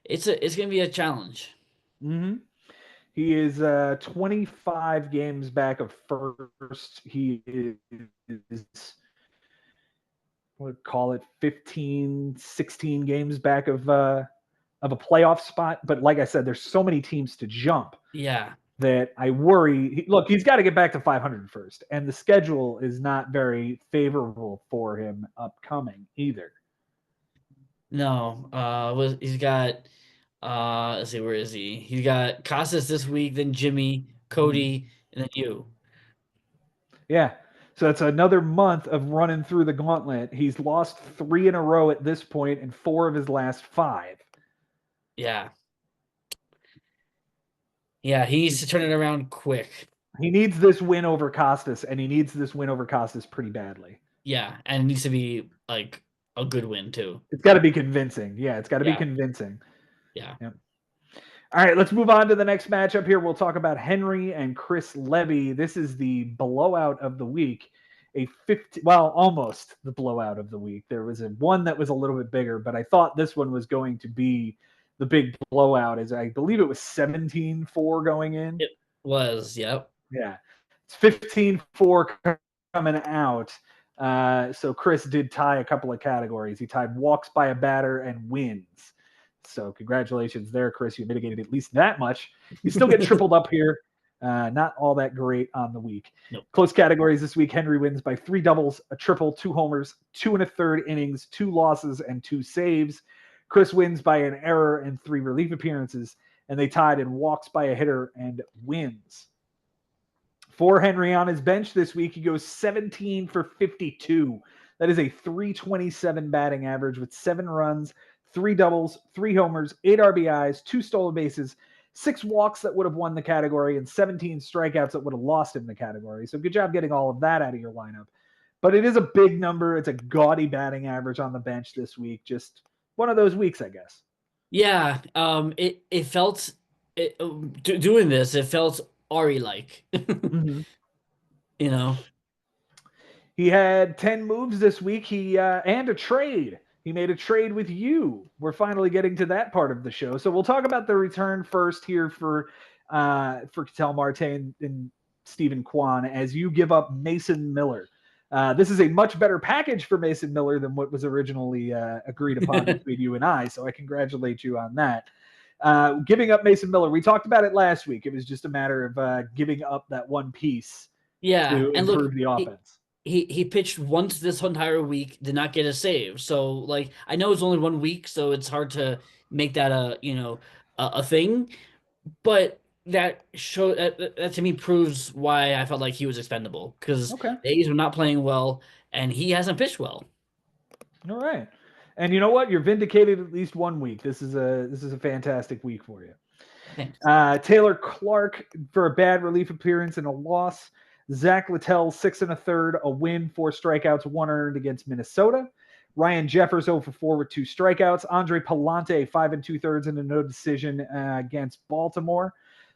it's gonna be a challenge. Mm-hmm. He is 25 games back of first. He is, what call it, 15, 16 games back of a playoff spot. But like I said, there's so many teams to jump. Yeah. That I worry. Look, he's got to get back to 500 first, and the schedule is not very favorable for him upcoming either. No, he's got let's see, where is he? He's got Casas this week, then Jimmy, Mhm. Cody, and then you. Yeah. So it's another month of running through the gauntlet. He's lost 3 in a row at this point and 4 of his last 5. Yeah. Yeah, he needs to turn it around quick. He needs this win over Costas, and he needs this win over Costas pretty badly. Yeah, and it needs to be like a good win too. It's got to be convincing. Yeah, it's got to be Yeah, convincing. yeah. Yep. All right, let's move on to the next matchup here. We'll talk about Henry and Chris Levy. This is the blowout of the week. Almost the blowout of the week. There was one that was a little bit bigger, but I thought this one was going to be the big blowout, as I believe it was 17-4 going in. It was, yep. Yeah. It's 15-4 coming out. So Chris did tie a couple of categories. He tied walks by a batter and wins. So congratulations there, Chris. You mitigated at least that much. You still get tripled up here. Not all that great on the week. Nope. Close categories this week. Henry wins by 3 doubles, a triple, 2 homers, 2 1/3 innings, 2 losses, and 2 saves. Chris wins by an error and 3 relief appearances, and they tied in walks by a hitter and wins. For Henry on his bench this week, he goes 17 for 52. That is a 327 batting average with 7 runs, 3 doubles, 3 homers, 8 RBIs, 2 stolen bases, 6 walks that would have won the category, and 17 strikeouts that would have lost him the category. So good job getting all of that out of your lineup. But it is a big number. It's a gaudy batting average on the bench this week. Just one of those weeks, I guess. Yeah, it felt doing this, it felt Ari like. Mm-hmm. You know. He had 10 moves this week. And a trade. He made a trade with you. We're finally getting to that part of the show. So we'll talk about the return first here for Ketel Marte and Stephen Kwan as you give up Mason Miller. This is a much better package for Mason Miller than what was originally agreed upon between you and I. So I congratulate you on that. Giving up Mason Miller, we talked about it last week. It was just a matter of giving up that one piece Yeah, to and look, improve the offense. he pitched once this entire week, did not get a save. So like I know it's only 1 week, so it's hard to make that a thing. But that to me proves why I felt like he was expendable because Okay. the A's were not playing well, and he hasn't pitched well. All right. And you know what? You're vindicated at least 1 week. This is a fantastic week for you. Thanks. Taylor Clark for a bad relief appearance and a loss. Zach Littell 6 1/3, a win, 4 strikeouts, 1 earned against Minnesota. Ryan Jeffers 0 for 4 with 2 strikeouts. Andre Palante 5 2/3 and a no decision against Baltimore.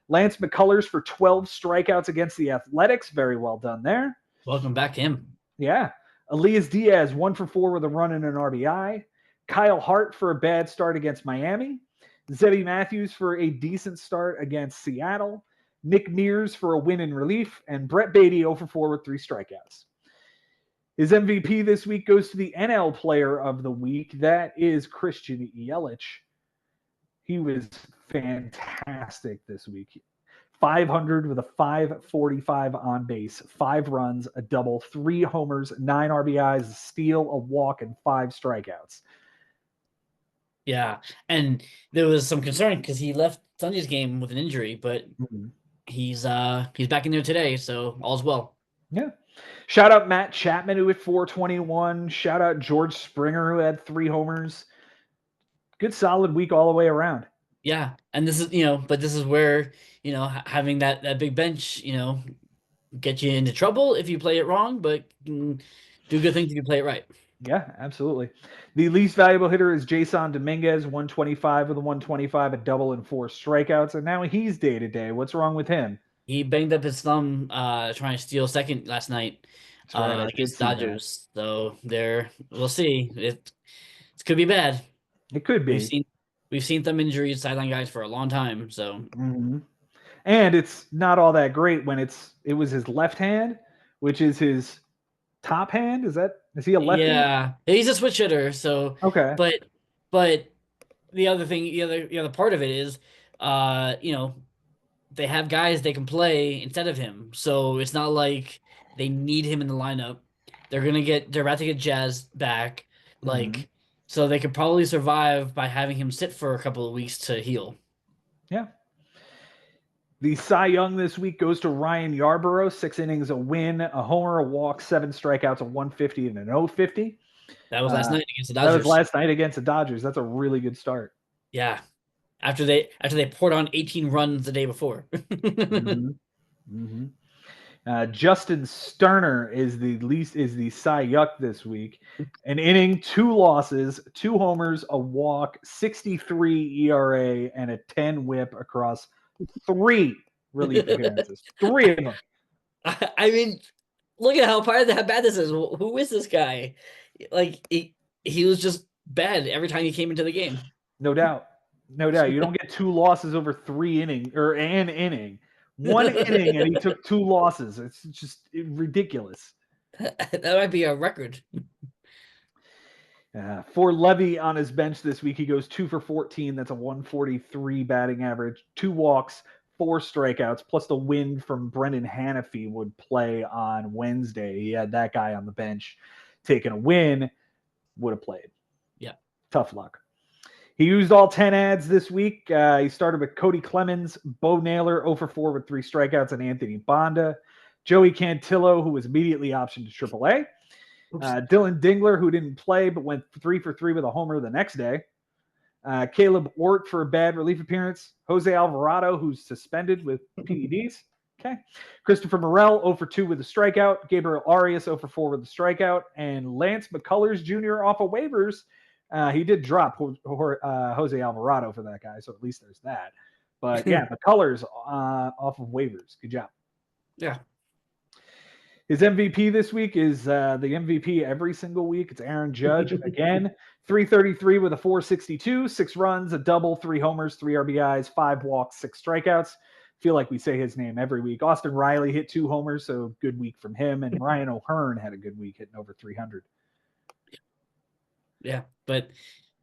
Lance McCullers for 12 strikeouts against the Athletics. Very well done there. Welcome back to him. Yeah. Elias Diaz 1 for 4 with a run and an RBI. Kyle Hart for a bad start against Miami. Zebby Matthews for a decent start against Seattle. Nick Mears for a win in relief. And Brett Beatty 0 for 4 with 3 strikeouts. His MVP this week goes to the NL Player of the Week. That is Christian Yelich. He was fantastic this week. 500 with a 545 on base, 5 runs, a double, 3 homers, 9 RBIs, a steal, a walk, and 5 strikeouts. Yeah, and there was some concern because he left Sunday's game with an injury, but he's back in there today, so all's well. Yeah. Shout out Matt Chapman who hit 421. Shout out George Springer who had 3 homers. Good solid week all the way around. Yeah, and this is but this is where having that big bench get you into trouble if you play it wrong, but do good things if you play it right. Yeah, absolutely. The least valuable hitter is Jason Dominguez, 125 with a 125, a double, and 4 strikeouts, and now he's day to day. What's wrong with him? He banged up his thumb trying to steal second last night That's right. I did against see that. Dodgers. So we'll see. It could be bad. It could be. We've seen thumb injuries, sideline guys for a long time. So and it's not all that great when it was his left hand, which is his top hand. Is he a lefty? Yeah, he's a switch hitter. So okay, but the other thing, the other part of it is, they have guys they can play instead of him. So it's not like they need him in the lineup. They're about to get Jazz back. So they could probably survive by having him sit for a couple of weeks to heal. Yeah. The Cy Young this week goes to Ryan Yarborough. 6 innings, a win, a homer, a walk, 7 strikeouts, a 150 and an 050. That was last night against the That was Dodgers. last night against the Dodgers. That's a really good start. Yeah. After they poured on 18 runs the day before. Mm-hmm. Mm-hmm. Justin Sterner is the Cy Yuck this week. An inning, 2 losses, 2 homers, a walk, 63 ERA, and a 10 WHIP across 3 relief appearances. 3 of them. I mean, look at how bad this is. Who is this guy? Like he was just bad every time he came into the game. No doubt. No doubt. You don't get 2 losses over 3 innings or an inning. 1 inning and he took 2 losses. It's just ridiculous. That might be a record. For Levy on his bench this week, he goes 2 for 14. That's a 143 batting average, 2 walks, 4 strikeouts, plus the win from Brendan Hannafy would play on Wednesday. He had that guy on the bench taking a win, would have played. Yeah. Tough luck. He used all 10 ads this week. He started with Cody Clemens, Bo Naylor, 0 for 4 with 3 strikeouts, and Anthony Bonda. Joey Cantillo, who was immediately optioned to AAA. Dylan Dingler, who didn't play but went 3 for 3 with a homer the next day. Caleb Ort for a bad relief appearance. Jose Alvarado, who's suspended with PEDs. Okay. Christopher Morel, 0 for 2 with a strikeout. Gabriel Arias, 0 for 4 with a strikeout. And Lance McCullers Jr. off of waivers. He did drop Jose Alvarado for that guy, so at least there's that. But yeah, McCullers off of waivers. Good job. Yeah. His MVP this week is the MVP every single week. It's Aaron Judge again, 333 with a 462, 6 runs, a double, 3 homers, 3 RBIs, 5 walks, 6 strikeouts. Feel like we say his name every week. Austin Riley hit 2 homers, so good week from him. And Ryan O'Hearn had a good week, hitting over 300. Yeah, but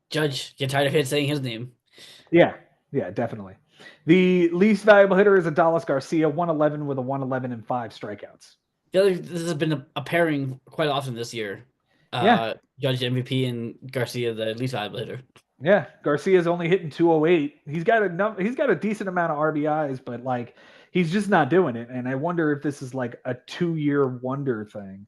Judge, get tired of saying his name. Yeah, definitely. The least valuable hitter is Adolis Garcia, 111 with a 111 and 5 strikeouts. I feel like this has been a pairing quite often this year. Judge MVP and Garcia the least valuable hitter. Yeah, Garcia's only hitting 208. He's got a decent amount of RBIs, but like he's just not doing it. And I wonder if this is like a 2-year wonder thing.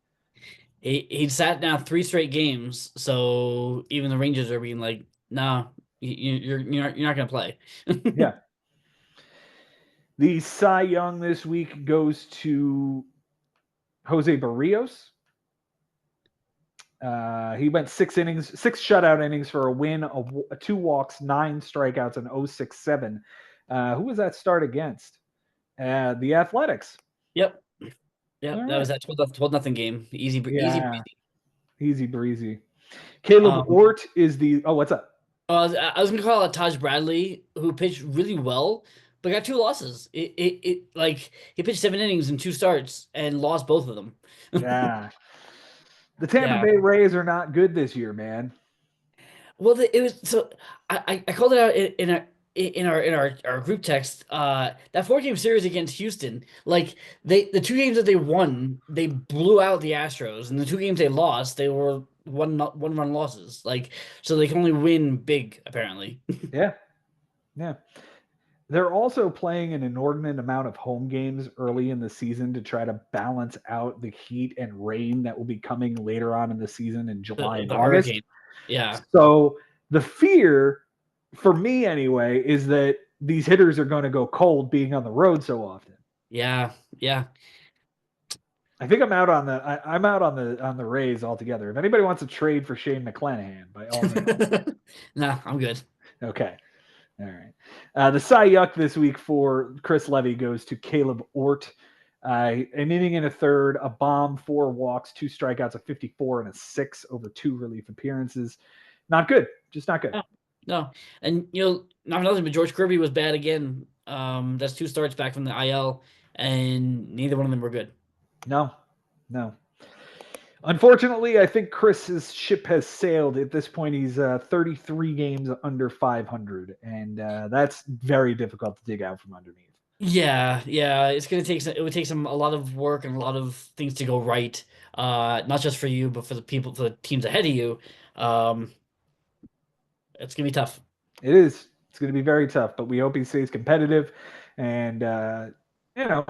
He sat down 3 straight games, so even the Rangers are being like, "No, you're not gonna play." Yeah. The Cy Young this week goes to Jose Barrios. He went 6 innings, 6 shutout innings for a win, 2 walks, 9 strikeouts, and 067. Who was that start against? The Athletics. Yep. That was that 12-0 game. Easy breezy. Easy breezy. Caleb Ort is the. Oh, what's up? I was gonna call it Taj Bradley, who pitched really well, but got 2 losses. Like he pitched 7 innings in 2 starts and lost both of them. Yeah. The Tampa Bay Rays are not good this year, man. Well, it was so I called it out in our group text. That 4-game series against Houston, like the 2 games that they won, they blew out the Astros, and the 2 games they lost, they were one run losses. Like so, they can only win big apparently. Yeah. They're also playing an inordinate amount of home games early in the season to try to balance out the heat and rain that will be coming later on in the season in July and August. Hurricane. Yeah. So the fear, for me anyway, is that these hitters are going to go cold being on the road so often. Yeah. I think I'm out on the Rays altogether. If anybody wants to trade for Shane McClanahan, by all means. No, I'm good. Okay. All right. The Cy Yuck this week for Chris Levy goes to Caleb Ort. An inning and a third, a bomb, 4 walks, 2 strikeouts, a 54 and a 6 over 2 relief appearances. Not good. Just not good. No. And not nothing, but George Kirby was bad again. That's 2 starts back from the IL, and neither one of them were good. No. Unfortunately, I think Chris's ship has sailed. At this point, he's 33 games under 500, and that's very difficult to dig out from underneath. Yeah, it would take a lot of work and a lot of things to go right. Not just for you, but for the teams ahead of you. It's gonna be tough. It is. It's going to be very tough, but we hope he stays competitive and you know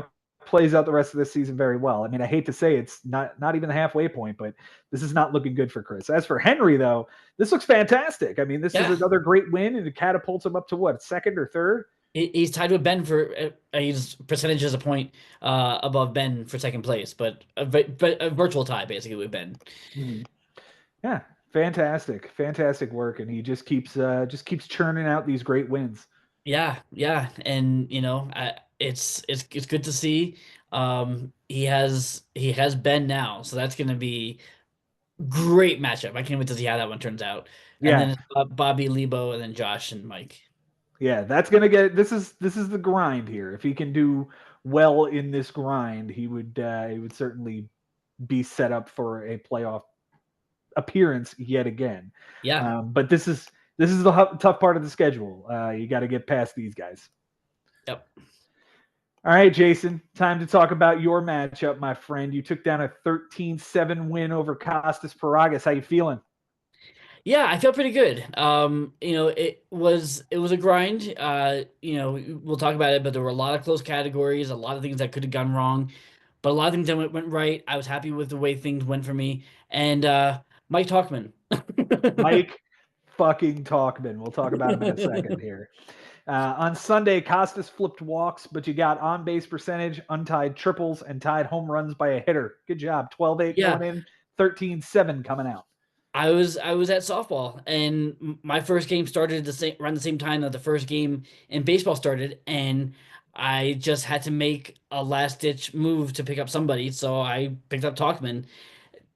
plays out the rest of this season very well. I mean, I hate to say it's not even the halfway point, but this is not looking good for Chris. As for Henry, though, this looks fantastic. I mean, this is Yeah, another great win, and it catapults him up to what, second or third? he's tied with Ben for he's percentages a point above Ben for second place, but a virtual tie basically with Ben. Mhm. Yeah, fantastic, fantastic work, and he just keeps churning out these great wins. Yeah, yeah, and it's good to see. He has Ben now, so that's gonna be great matchup. I can't wait to see how that one turns out. And then Yeah, it's Bobby, Lebo, and then Josh and Mike. yeah, that's gonna get. This is the grind here. If he can do well in this grind, he would certainly be set up for a playoff appearance yet again. Yeah. But this is the tough part of the schedule. You got to get past these guys. Yep. All right, Jason, time to talk about your matchup, my friend. You took down a 13-7 win over Costas Paragas. How you feeling? Yeah, I feel pretty good. It was a grind. We'll talk about it, but there were a lot of close categories, a lot of things that could have gone wrong, but a lot of things that went right. I was happy with the way things went for me. And Mike Talkman. Mike fucking Talkman. We'll talk about him in a second here. On Sunday, Costas flipped walks, but you got on base percentage, untied triples, and tied home runs by a hitter. Good job. 12-8 Yeah, going in, 13-7 coming out. I was at softball, and my first game started around the same time that the first game in baseball started, and I just had to make a last ditch move to pick up somebody, so I picked up Talkman.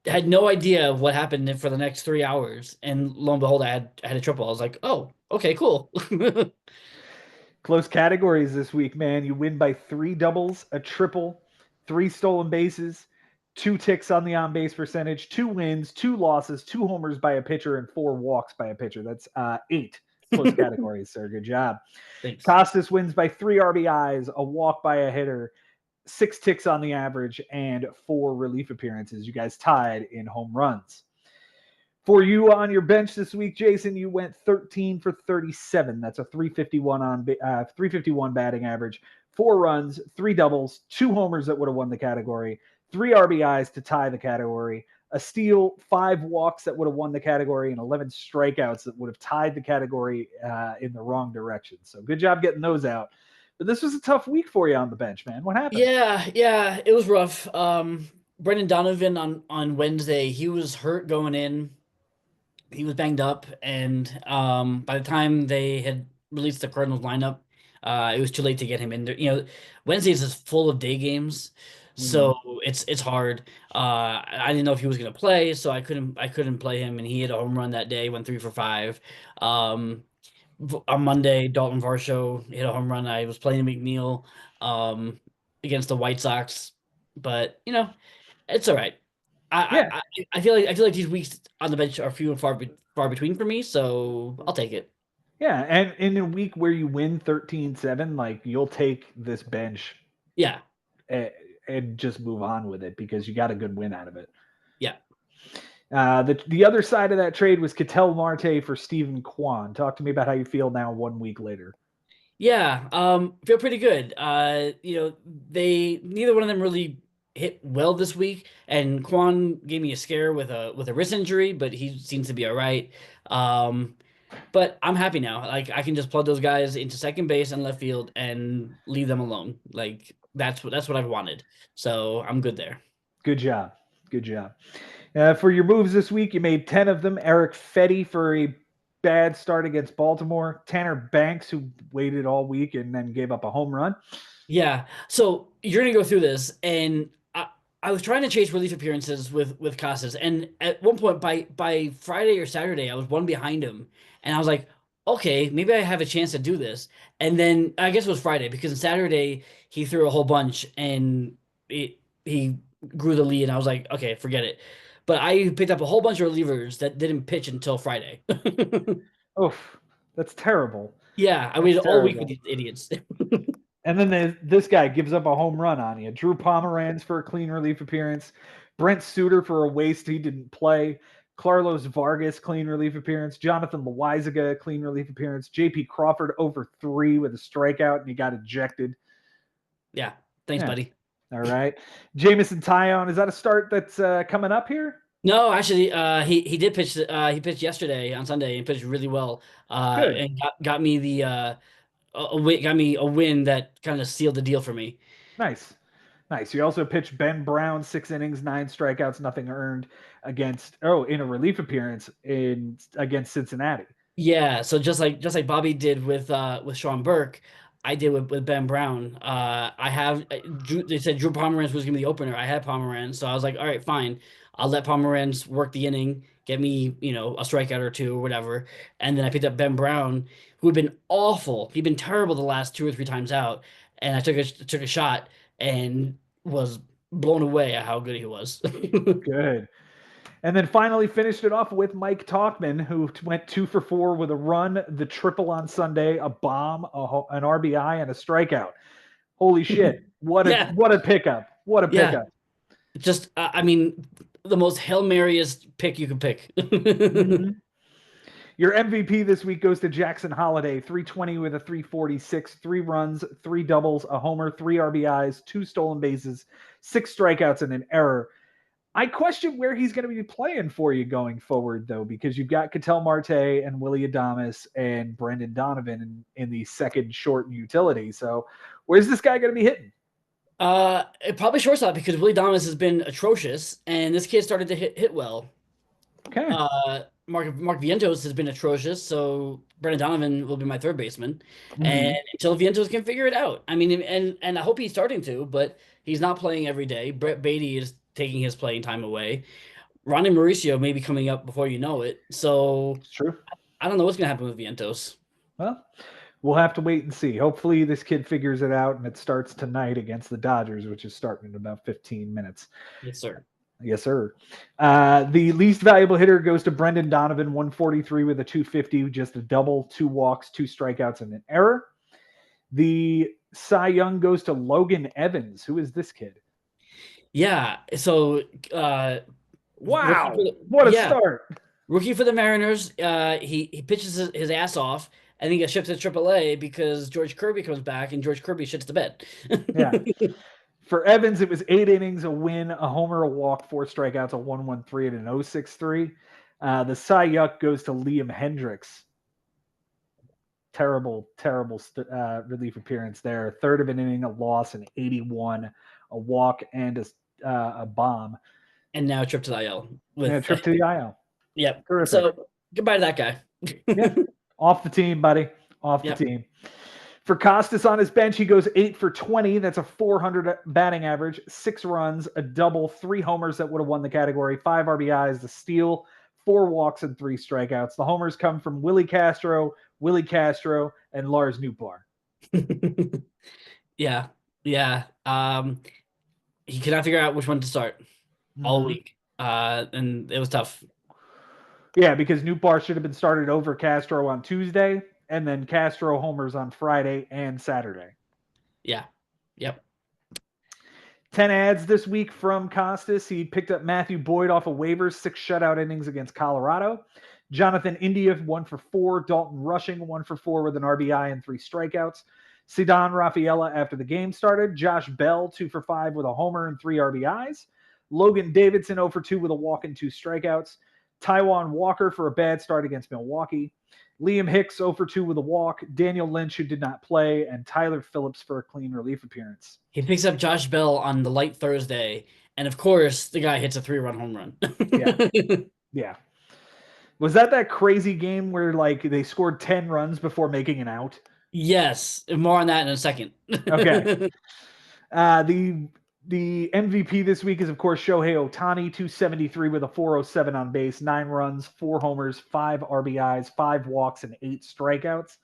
Had no idea what happened for the next 3 hours, and lo and behold, I had a triple. I was like, oh, okay, cool. Close categories this week, man. You win by 3 doubles, a triple, 3 stolen bases, 2 ticks on the on base percentage, 2 wins, 2 losses, 2 homers by a pitcher, and 4 walks by a pitcher. That's 8 close categories, sir. Good job. Thanks. Costas wins by 3 RBIs, a walk by a hitter, 6 ticks on the average, and 4 relief appearances. You guys tied in home runs. For you on your bench this week, Jason, you went 13 for 37. That's a 351 batting average, 4 runs, 3 doubles, 2 homers that would have won the category, 3 RBIs to tie the category, a steal, 5 walks that would have won the category, and 11 strikeouts that would have tied the category in the wrong direction. So good job getting those out. But this was a tough week for you on the bench, man. What happened? Yeah, it was rough. Brendan Donovan on Wednesday, he was hurt going in. He was banged up, and by the time they had released the Cardinals lineup, it was too late to get him in there. Wednesdays is full of day games, so Mhm. it's hard. I didn't know if he was gonna play, so I couldn't play him, and he had a home run that day, went 3 for 5. Um, on Monday, Dalton Varsho hit a home run. I was playing McNeil um, against the White Sox, but it's all right. Yeah, I feel like these weeks on the bench are few and far between for me, so I'll take it. yeah. And in a week where you win 13-7, like you'll take this bench Yeah, and, and just move on with it because you got a good win out of it. yeah. The other side of that trade was Ketel Marte for Stephen Kwan. Talk to me about how you feel now 1 week later. Yeah, feel pretty good. They neither one of them really hit well this week, and Quan gave me a scare with a wrist injury, but he seems to be all right. But I'm happy now. Like I can just plug those guys into second base and left field and leave them alone. Like that's what I've wanted. So I'm good there. Good job. Good job. For your moves this week, you made 10 of them. Eric Fetty for a bad start against Baltimore. Tanner Banks, who waited all week and then gave up a home run. Yeah. So you're gonna go through this, and I was trying to chase relief appearances with Casas, and at one point by Friday or Saturday, I was one behind him, and I was like, okay, maybe I have a chance to do this. And then I guess it was Friday because on Saturday he threw a whole bunch, and he grew the lead, and I was like, okay, forget it. But I picked up a whole bunch of relievers that didn't pitch until Friday. Oof, that's terrible. Yeah, I That's waited all week with terrible. these idiots. And then this guy gives up a home run on you. Drew Pomeranz for a clean relief appearance. Brent Suter for a waste he didn't play. Carlos Vargas, clean relief appearance. Jonathan Loizaga, clean relief appearance. J.P. Crawford over 3 with a strikeout, and he got ejected. Yeah. Thanks, Yeah. buddy. All right. Jamison Tyone, is that a start that's coming up here? No, actually, he did pitch. He pitched yesterday on Sunday and pitched really well. Good. And got me got me a win that kind of sealed the deal for me. Nice. Nice. You also pitched Ben Brown, 6 innings, 9 strikeouts, nothing earned in a relief appearance against Cincinnati. Yeah, so just like Bobby did with Sean Burke, I did with Ben Brown. They said Drew Pomeranz was gonna be the opener. I had Pomeranz, so I was like, all right, fine. I'll let Pomeranz work the inning, get me, a strikeout or two or whatever. And then I picked up Ben Brown, who had been awful. He'd been terrible the last 2 or 3 times out. And I took a shot and was blown away at how good he was. Good. And then finally finished it off with Mike Talkman, who went 2 for 4 with a run, the triple on Sunday, a bomb, an RBI, and a strikeout. Holy shit! What a Yeah, what a pickup! What a yeah. pickup! Just, I mean, the most Hail Maryest pick you can pick. Mm-hmm. Your MVP this week goes to Jackson Holiday, 320 with a 346, 3 runs, 3 doubles, a homer, 3 RBIs, 2 stolen bases, 6 strikeouts, and an error. I question where he's going to be playing for you going forward, though, because you've got Ketel Marte and Willie Adames and Brendan Donovan in the second short and utility. So where's this guy going to be hitting? Probably shortstop because Willie Thomas has been atrocious, and this kid started to hit well. Okay. Mark Vientos has been atrocious, so Brendan Donovan will be my third baseman. And Mm-hmm. until Vientos can figure it out, I mean, and I hope he's starting to, but he's not playing every day. Brett Beatty is taking his playing time away. Ronnie Mauricio may be coming up before you know it. So It's true. I don't know what's gonna happen with Vientos. Well, we'll have to wait and see. Hopefully, this kid figures it out and it starts tonight against the Dodgers, which is starting in about 15 minutes. Yes, sir. Yes, sir. The least valuable hitter goes to Brendan Donovan, 143 with a 250, just a double, 2 walks, 2 strikeouts, and an error. The Cy Young goes to Logan Evans. Who is this kid? Yeah. So, Wow, rookie what a yeah, start! rookie for the Mariners. He pitches his ass off, and he gets shipped to AAA because George Kirby comes back, and George Kirby shits the bed. Yeah. For Evans, it was 8 innings, a win, a homer, a walk, 4 strikeouts, a 1.13, and an 0.63. The Cy Young goes to Liam Hendricks. Terrible relief appearance there. Third of an inning, a loss, an 81, a walk, and a bomb. And now a trip to the IL. And a trip to the IL. Yep. Terrific. So goodbye to that guy. Yeah. Off the team, buddy. Off Yep. the team. For Costas on his bench, he goes 8 for 20. That's a 400 batting average, 6 runs, a double, 3 homers that would have won the category, 5 RBIs, the steal, 4 walks, and 3 strikeouts. The homers come from Willie Castro, and Lars Nootbaar. Yeah. Yeah. He cannot figure out which one to start all week. And it was tough. Yeah, because Nootbaar should have been started over Castro on Tuesday, and then Castro homers on Friday and Saturday. Yeah. Yep. 10 ads this week from Costas. He picked up Matthew Boyd off of waivers, 6 shutout innings against Colorado. Jonathan India, 1 for 4. Dalton Rushing, 1 for 4 with an RBI and 3 strikeouts. Cedon Rafaela after the game started. Josh Bell, 2 for 5 with a homer and 3 RBIs. Logan Davidson, 0 for 2 with a walk and 2 strikeouts. Taiwan Walker for a bad start against Milwaukee. Liam Hicks, 0 for 2 with a walk. Daniel Lynch, who did not play. And Tyler Phillips for a clean relief appearance. He picks up Josh Bell on the light Thursday. And of course, the guy hits a 3-run home run. Yeah. Was that crazy game where like they scored 10 runs before making an out? Yes. More on that in a second. Okay. The MVP this week is, of course, Shohei Ohtani, 273 with a 407 on base, 9 runs, 4 homers, 5 RBIs, 5 walks, and 8 strikeouts.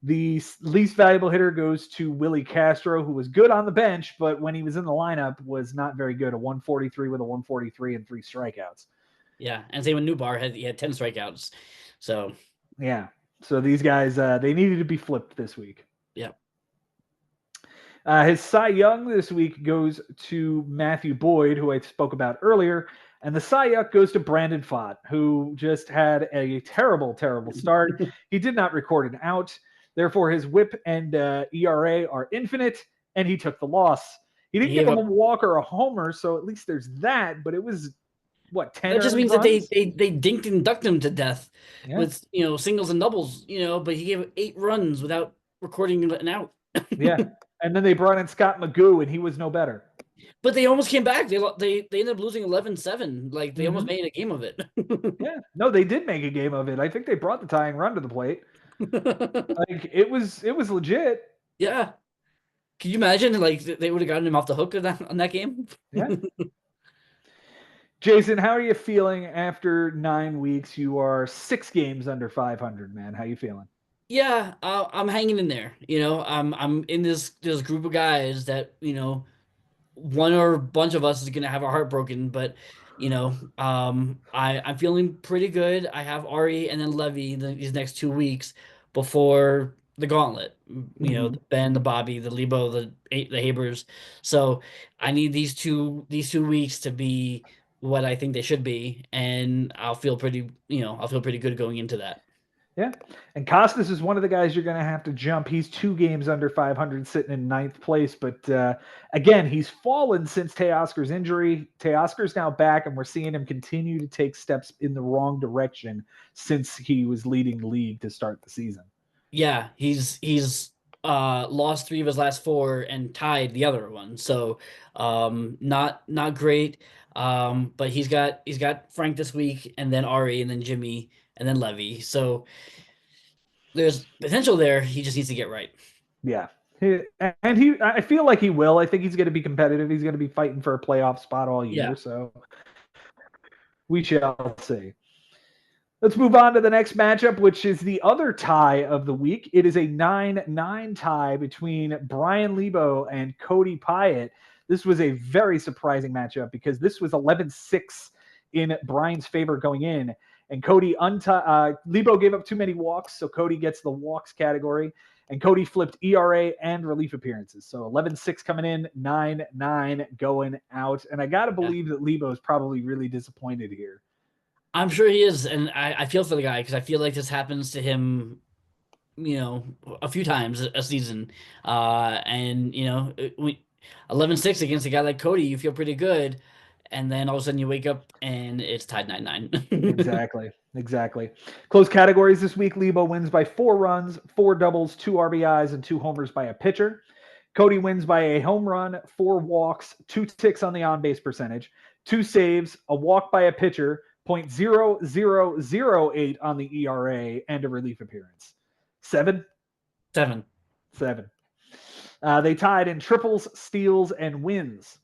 The least valuable hitter goes to Willie Castro, who was good on the bench, but when he was in the lineup was not very good. A 143 with a 143 and 3 strikeouts. Yeah, and same with Nootbaar, he had 10 strikeouts. So yeah. So these guys, they needed to be flipped this week. Yeah. His Cy Young this week goes to Matthew Boyd, who I spoke about earlier, And the Cy Young goes to Brandon Pfaadt, who just had a terrible, terrible start. He did not record an out. Therefore, his whip and ERA are infinite, and he took the loss. He didn't He give gave him a up. walk or a homer, so at least there's that. But it was, what, 10 That just earned means that they runs? they they dinked and ducked him to death Yeah. with singles and doubles. But he gave 8 runs without recording an out. Yeah. And then they brought in Scott Magoo, and he was no better. But they almost came back. They ended up losing 11-7. Like they almost Mhm. made a game of it. Yeah. No, they did make a game of it. I think they brought the tying run to the plate. Like it was legit. Yeah. Can you imagine like they would have gotten him off the hook on that game? Yeah. Jason, how are you feeling after 9 weeks? You are 6 games under 500, man. How you feeling? Yeah, I'm hanging in there. I'm in this group of guys that one or a bunch of us is gonna have our heart broken, but I'm feeling pretty good. I have Ari and then Levy these next 2 weeks before the gauntlet. Mm-hmm. The Ben, the Bobby, the Lebo, the Habers. So I need these 2 weeks to be what I think they should be, and I'll feel pretty good going into that. Yeah. And Costas is one of the guys you're going to have to jump. He's 2 games under 500, sitting in ninth place. But again, he's fallen since Teoscar's injury. Teoscar's now back, and we're seeing him continue to take steps in the wrong direction since he was leading the league to start the season. Yeah, he's lost 3 of his last 4 and tied the other one. So not great. But he's got Frank this week and then Ari and then Jimmy and then Levy. So there's potential there. He just needs to get right. Yeah. I feel like he will. I think he's going to be competitive. He's going to be fighting for a playoff spot all year. Yeah. So we shall see. Let's move on to the next matchup, which is the other tie of the week. It is a 9-9 tie between Brian Lebo and Cody Pyatt. This was a very surprising matchup because this was 11-6 in Brian's favor going in. And Lebo gave up too many walks, so Cody gets the walks category. And Cody flipped ERA and relief appearances. So 11-6 coming in, 9-9 going out. And I got to believe that Lebo is probably really disappointed here. I'm sure he is, and I feel for the guy because I feel like this happens to him, a few times a season. And 11-6 against a guy like Cody, you feel pretty good, and then all of a sudden you wake up and it's tied 9-9. Exactly. Close categories this week. Lebo wins by 4 runs, 4 doubles, 2 RBIs, and 2 homers by a pitcher. Cody wins by a home run, 4 walks, 2 ticks on the on-base percentage, 2 saves, a walk by a pitcher, .0008 on the ERA, and a relief appearance. 7? 7. 7. They tied in triples, steals, and wins.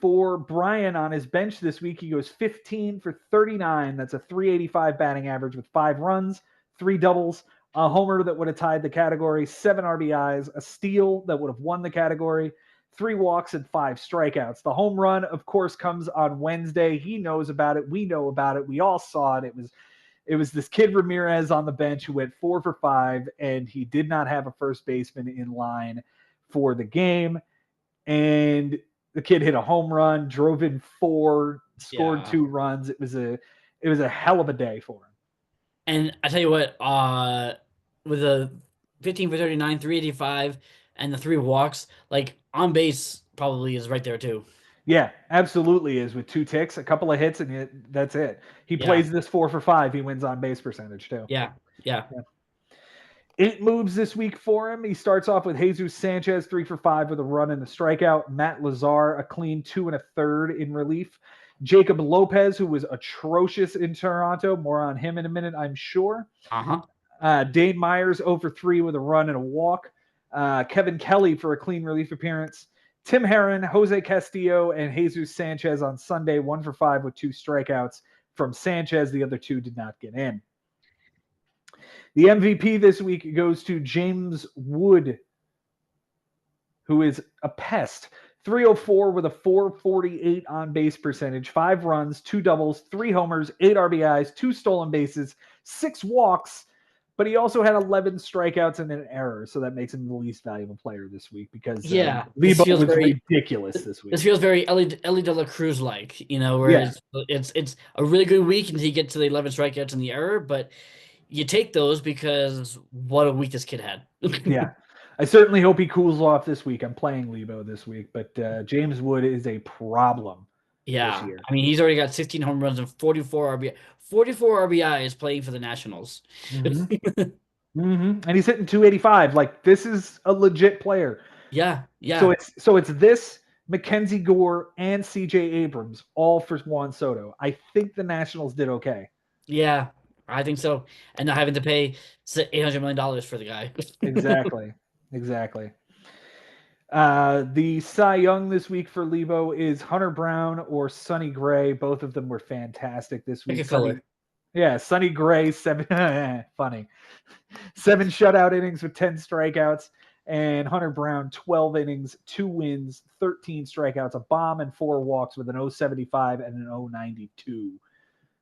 For Brian on his bench this week, he goes 15 for 39. That's a .385 batting average with 5 runs, 3 doubles, a homer that would have tied the category, 7 RBIs, a steal that would have won the category, 3 walks, and 5 strikeouts. The home run, of course, comes on Wednesday. He knows about it. We know about it. We all saw it. It was this kid Ramirez on the bench who went 4 for 5, and he did not have a first baseman in line for the game. And the kid hit a home run, drove in 4, scored 2 runs. It was a hell of a day for him. And I tell you what, with a 15 for 39, 385, and the 3 walks, like on base probably is right there too. Yeah, absolutely is with 2 ticks, a couple of hits, and that's it. He plays this 4 for 5. He wins on base percentage too. Yeah. 8 moves this week for him. He starts off with Jesus Sanchez, 3 for 5 with a run and a strikeout. Matt Lazar, a clean 2 1/3 in relief. Jacob Lopez, who was atrocious in Toronto. More on him in a minute, I'm sure. Dane Myers, 0 for 3 with a run and a walk. Kevin Kelly for a clean relief appearance. Tim Herron, Jose Castillo, and Jesus Sanchez on Sunday, 1 for 5 with 2 strikeouts from Sanchez. The other 2 did not get in. The MVP this week goes to James Wood, who is a pest. 304 with a 448 on base percentage, 5 runs, 2 doubles, 3 homers, 8 RBIs, 2 stolen bases, 6 walks, but he also had 11 strikeouts and an error, so that makes him the least valuable player this week because Yeah, Lebo was ridiculous this this week. feels very Ellie De La Cruz like, where Yeah, it's a really good week until you get to the 11 strikeouts and the error, but you take those because what a week this kid had. yeah. I certainly hope he cools off this week. I'm playing Lebo this week, but James Wood is a problem this Yeah, year. I mean he's already got 16 home runs and 44 RBI. 44 RBI is playing for the Nationals. Mm-hmm. Mm-hmm. And he's hitting 285. Like this is a legit player. Yeah, So yeah, it's this Mackenzie Gore and CJ Abrams all for Juan Soto. I think the Nationals did okay. yeah. I think so. And not having to pay $800 million for the guy. Exactly. Exactly. The Cy Young this week for Lebo is Hunter Brown or Sonny Gray. Both of them were fantastic this Pick week. a color. Sonny Gray, seven funny. 7 shutout innings with 10 strikeouts. And Hunter Brown, 12 innings, 2 wins, 13 strikeouts, a bomb, and 4 walks with an 075 and an 092.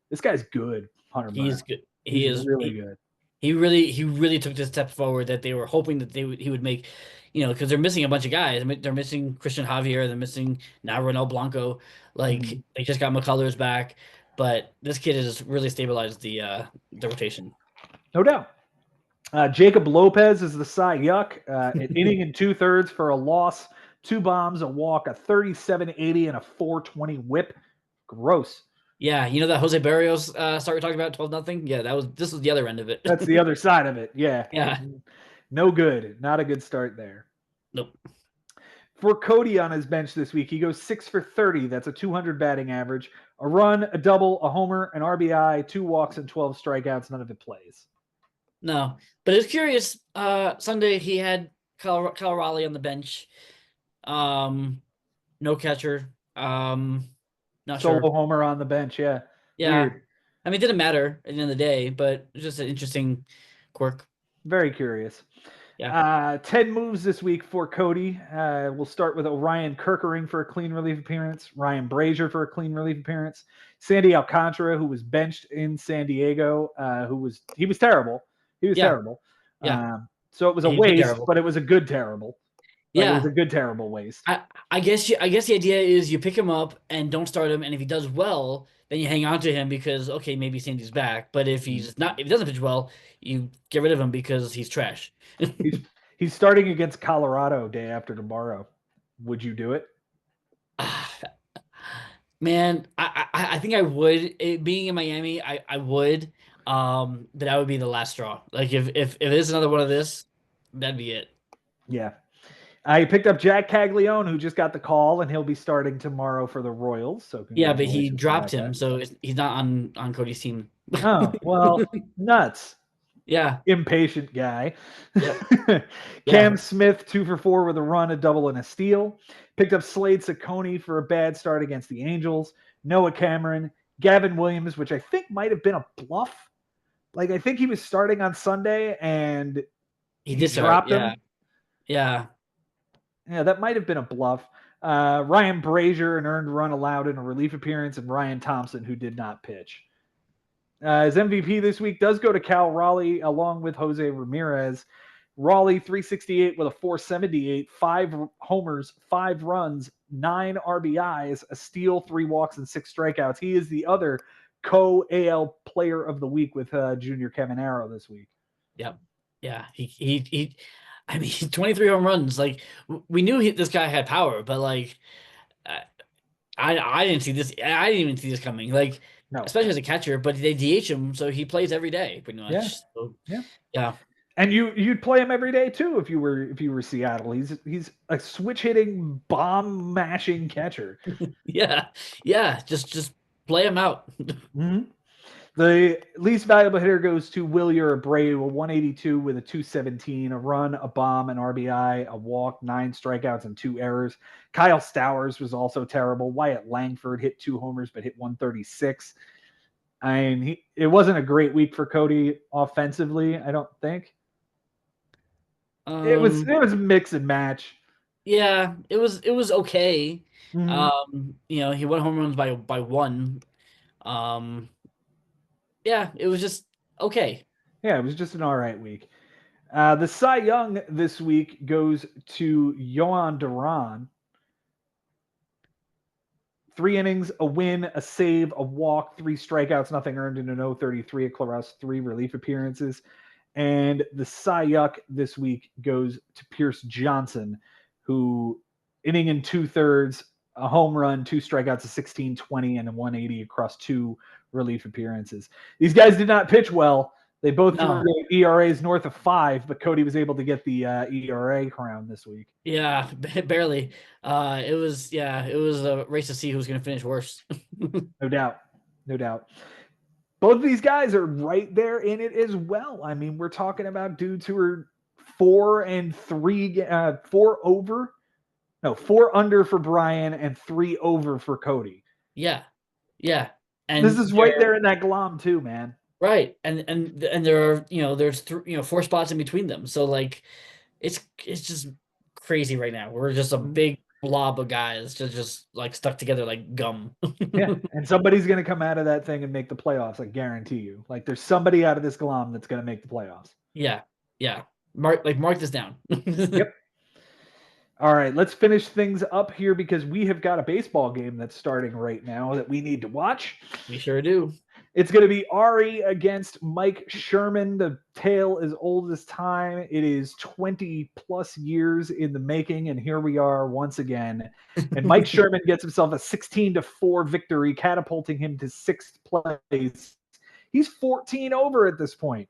This guy's good, Hunter Brown. He's good. He's He is. really good. He really took this step forward that they were hoping that he would make, because they're missing a bunch of guys. I mean, they're missing Christian Javier. They're missing now Ronel Blanco. Mhm. Like they just got McCullers back, but this kid has really stabilized the rotation. No doubt. Jacob Lopez is the Cy Yuck. An inning and 2/3 for a loss, 2 bombs, a walk, a 37.80, and a 420 whip. Gross. Yeah, you know that Jose Barrios start we talking about 12-0. Yeah, this was the other end of it. That's the other side of it. Yeah. Yeah. No good. Not a good start there. Nope. For Cody on his bench this week, he goes 6 for 30. That's a 200 batting average. A run, a double, a homer, an RBI, 2 walks, and 12 strikeouts. None of it plays. No, but it's curious. Sunday he had Kyle Raleigh on the bench. No catcher. Not Solo sure. homer on the bench. Yeah. Yeah, Weird. I mean, it didn't matter at the end of the day, but it's just an interesting quirk. Very curious. Yeah. 10 moves this week for Cody. We'll start with Orion Kirkering for a clean relief appearance, Ryan Brazier for a clean relief appearance, Sandy Alcantara, who was benched in San Diego, he was terrible. He was Yeah. terrible. Yeah. So it was a He'd be waste, terrible. but it was a good terrible. Like it was Yeah. a good terrible waste. I guess the idea is you pick him up and don't start him, and if he does well, then you hang on to him because okay, maybe Sandy's back. But if he doesn't pitch well, you get rid of him because he's trash. He's starting against Colorado day after tomorrow. Would you do it? Man, I think I would. Being in Miami, I would. But that would be the last straw. Like if it is another one of this, that'd be it. Yeah. I picked up Jack Caglione, who just got the call, and he'll be starting tomorrow for the Royals. So Yeah, but he congratulations dropped about him, that. so he's not on Cody's team. Oh, well, nuts. Yeah. Impatient guy. Yep. Cam Yeah. Smith, 2 for 4 with a run, a double, and a steal. Picked up Slade Ciccone for a bad start against the Angels. Noah Cameron, Gavin Williams, which I think might have been a bluff. Like, I think he was starting on Sunday, and He did dropped him. Yeah. Yeah. Yeah, that might have been a bluff. Ryan Brazier, an earned run allowed in a relief appearance, and Ryan Thompson, who did not pitch. His MVP this week does go to Cal Raleigh along with Jose Ramirez. Raleigh 368 with a 478, 5 homers, 5 runs, 9 RBIs, a steal, 3 walks, and 6 strikeouts. He is the other co-AL player of the week with Junior Caminero this week. Yep. Yeah. He I mean, 23 home runs. Like we knew this guy had power, but like I didn't see this. I didn't even see this coming. Like No. especially as a catcher, but they DH him, so he plays every day pretty much. Yeah. So, Yeah. Yeah. And you'd play him every day too if you were Seattle. He's a switch hitting, bomb mashing catcher. Yeah. Yeah. Just play him out. Mm-hmm. The least valuable hitter goes to Wilyer Abreu, a 182 with a 217, a run, a bomb, an RBI, a walk, 9 strikeouts, and 2 errors. Kyle Stowers was also terrible. Wyatt Langford hit 2 homers but hit 136. I mean, it wasn't a great week for Cody offensively, I don't think. It was mix and match. Yeah, it was okay. Mm-hmm. He won home runs by 1. Yeah, it was just okay. Yeah, it was just an all right week. The Cy Young this week goes to Yohan Duran. 3 innings, a win, a save, a walk, 3 strikeouts, nothing earned in an 0-33 at Claras, 3 relief appearances. And the Cy Young this week goes to Pierce Johnson, who inning and 2/3, a home run, 2 strikeouts, a 16-20, and a 180 across 2 relief appearances. These guys did not pitch well. They both No. threw ERAs north of 5, but Cody was able to get the ERA crown this week. Yeah, barely. It was a race to see who's going to finish worse. No doubt. No doubt. Both of these guys are right there in it as well. I mean, we're talking about dudes who are 4 under for Brian and 3 over for Cody. Yeah. Yeah. And this is right there in that glom too, man. Right. And there are, there's 4 spots in between them. So like it's just crazy right now. We're just a big blob of guys just like stuck together like gum. Yeah, and somebody's going to come out of that thing and make the playoffs, I guarantee you. Like there's somebody out of this glom that's going to make the playoffs. Yeah. Mark this down. Yep. All right, let's finish things up here because we have got a baseball game that's starting right now that we need to watch. We sure do. It's going to be Ari against Mike Sherman. The tale is old as time. It is 20 plus years in the making, and here we are once again. And Mike Sherman gets himself a 16-4 victory, catapulting him to 6th place. He's 14 over at this point.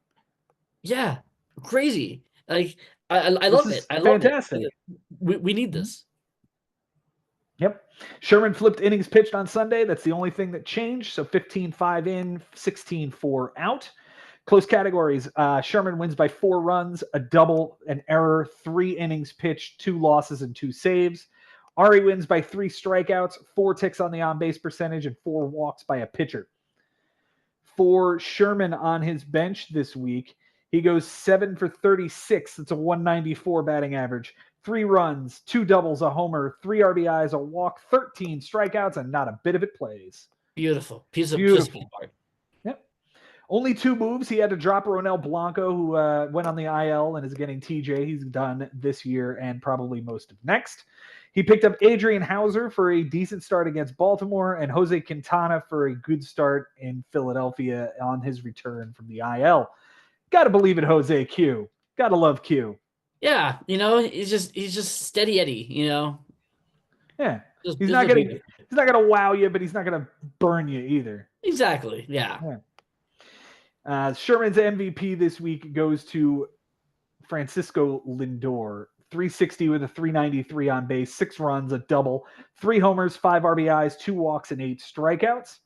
Yeah, crazy. Like I love it. I love fantastic. It. We need this. Yep. Sherman flipped innings pitched on Sunday. That's the only thing that changed. So 15-5 in, 16-4 out. Close categories. Sherman wins by 4 runs, a double, an error, 3 innings pitched, 2 losses, and 2 saves. Ari wins by 3 strikeouts, 4 ticks on the on-base percentage, and 4 walks by a pitcher. For Sherman on his bench this week, he goes 7 for 36. That's a 194 batting average. 3 runs, 2 doubles, a homer, 3 RBIs, a walk, 13 strikeouts, and not a bit of it plays. Beautiful. Beautiful. Yep. Only 2 moves. He had to drop Ronel Blanco, who went on the IL and is getting TJ. He's done this year and probably most of next. He picked up Adrian Hauser for a decent start against Baltimore and Jose Quintana for a good start in Philadelphia on his return from the IL. Got to believe in Jose Q. Got to love Q. Yeah, he's just steady Eddie, Yeah. He's not gonna wow you, but he's not gonna burn you either. Exactly. Yeah. Sherman's MVP this week goes to Francisco Lindor. 360 with a 393 on base, 6 runs, a double, 3 homers, 5 RBIs, 2 walks, and 8 strikeouts.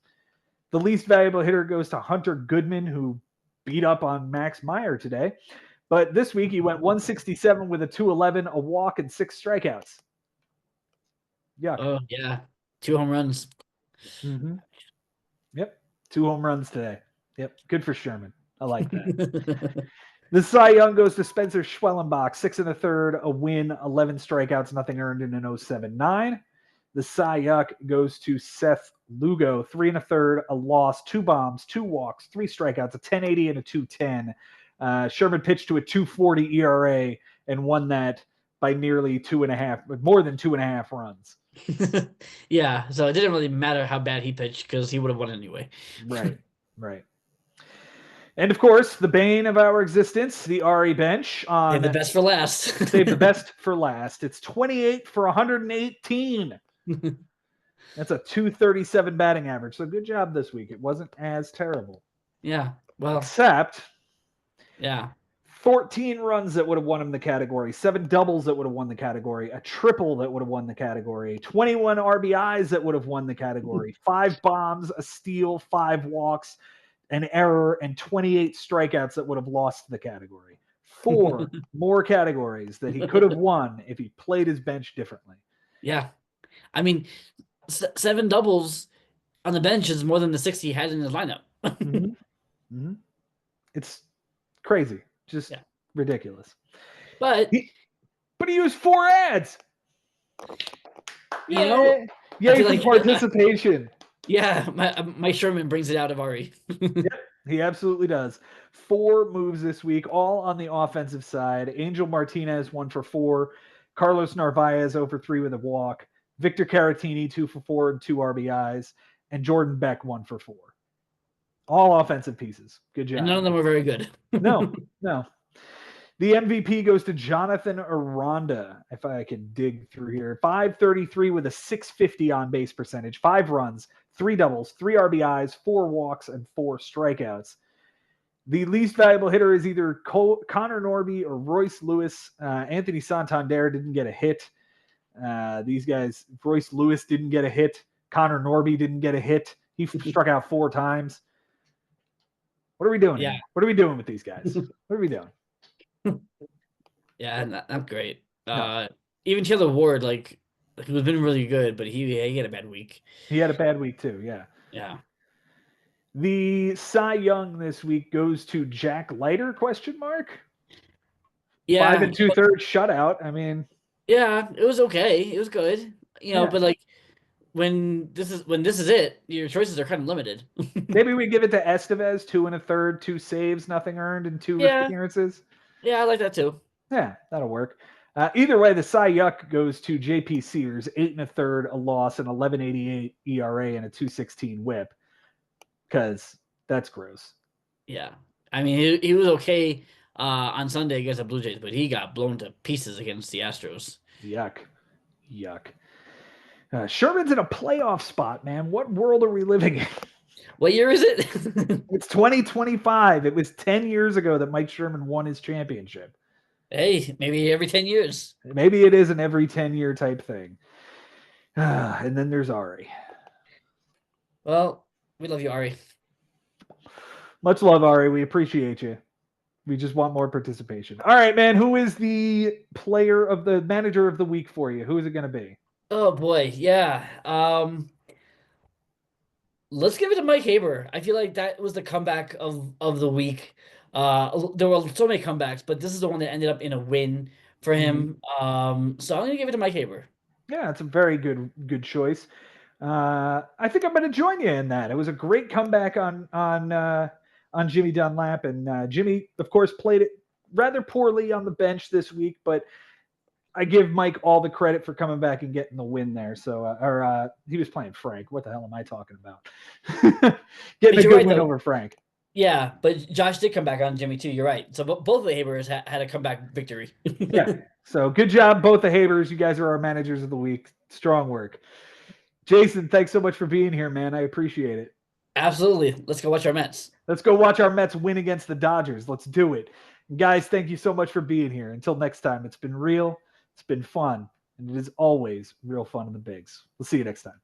The least valuable hitter goes to Hunter Goodman, who beat up on Max Meyer today. But this week he went 167 with a 211, a walk, and 6 strikeouts. Yuck. Oh, yeah. 2 home runs. Mm-hmm. Yep. 2 home runs today. Yep. Good for Sherman. I like that. The Cy Young goes to Spencer Schwellenbach, 6 1/3, a win, 11 strikeouts, nothing earned in an 0.79. The Cy Young goes to Seth Lugo, 3 1/3, a loss, 2 bombs, 2 walks, 3 strikeouts, a 10.80 and a 2.10. Sherman pitched to a 2.40 ERA and won that by nearly more than 2.5 runs. Yeah, so it didn't really matter how bad he pitched because he would have won anyway. Right. And of course, the bane of our existence, the Ari bench. Save the best for last. Save the best for last. It's 28 for 118. That's a 237 batting average. So good job this week. It wasn't as terrible. Yeah. Well, except 14 runs that would have won him the category, 7 doubles that would have won the category, a triple that would have won the category, 21 RBIs that would have won the category, 5 bombs, a steal, 5 walks, an error, and 28 strikeouts that would have lost the category. 4 more categories that he could have won if he played his bench differently. Yeah. I mean, 7 doubles on the bench is more than the 6 he had in his lineup. It's crazy. Just ridiculous. But he used 4 ads. Yeah, for participation. Yeah, my Sherman brings it out of Ari. Yep. He absolutely does. 4 moves this week, all on the offensive side. Angel Martinez, 1 for 4. Carlos Narvaez, 0 for 3 with a walk. Victor Caratini, 2 for 4 and 2 RBIs. And Jordan Beck, 1 for 4. All offensive pieces. Good job. And none of them are very good. No. The MVP goes to Jonathan Aranda, if I can dig through here. 533 with a 650 on base percentage, 5 runs, 3 doubles, 3 RBIs, 4 walks, and 4 strikeouts. The least valuable hitter is either Connor Norby or Royce Lewis. Anthony Santander didn't get a hit. These guys, Royce Lewis didn't get a hit. Connor Norby didn't get a hit. He struck out 4 times. What are we doing here? What are we doing with these guys? What are we doing? Yeah, not great. No. Even Taylor Ward, like he was been really good, but he had a bad week. He had a bad week too. Yeah. Yeah. The Cy Young this week goes to Jack Leiter? Yeah. 5 2/3 shutout. I mean, yeah, it was okay. It was good. But like when this is it, your choices are kind of limited. Maybe we give it to Estevez, 2 1/3, 2 saves, nothing earned, and 2 appearances. Yeah, I like that too. Yeah, that'll work. Either way, the Cy Yuck goes to JP Sears, 8 1/3, a loss, an 11.88 ERA, and a 2.16 WHIP. Because that's gross. Yeah, I mean he was okay on Sunday against the Blue Jays, but he got blown to pieces against the Astros. Yuck. Sherman's in a playoff spot, man. What world are we living in? What year is it? It's 2025. It was 10 years ago that Mike Sherman won his championship. Hey, maybe every 10 years. Maybe it is an every 10-year type thing. And then there's Ari. Well, we love you, Ari. Much love, Ari. We appreciate you. We just want more participation. All right, man. Who is the manager of the week for you? Who is it going to be? Oh boy, yeah. Let's give it to Mike Haber. I feel like that was the comeback of the week. There were so many comebacks, but this is the one that ended up in a win for him. So I'm gonna give it to Mike Haber. Yeah, it's a very good choice. I think I'm going to join you in that. It was a great comeback on Jimmy Dunlap, and Jimmy, of course, played it rather poorly on the bench this week, but I give Mike all the credit for coming back and getting the win there. So, he was playing Frank. What the hell am I talking about? Getting a good win over Frank. Yeah, but Josh did come back on Jimmy too. You're right. So both the Habers had a comeback victory. Yeah. So good job, both the Habers. You guys are our managers of the week. Strong work. Jason, thanks so much for being here, man. I appreciate it. Absolutely. Let's go watch our Mets. Let's go watch our Mets win against the Dodgers. Let's do it. And guys, thank you so much for being here. Until next time, it's been real. It's been fun. And it is always real fun in the bigs. We'll see you next time.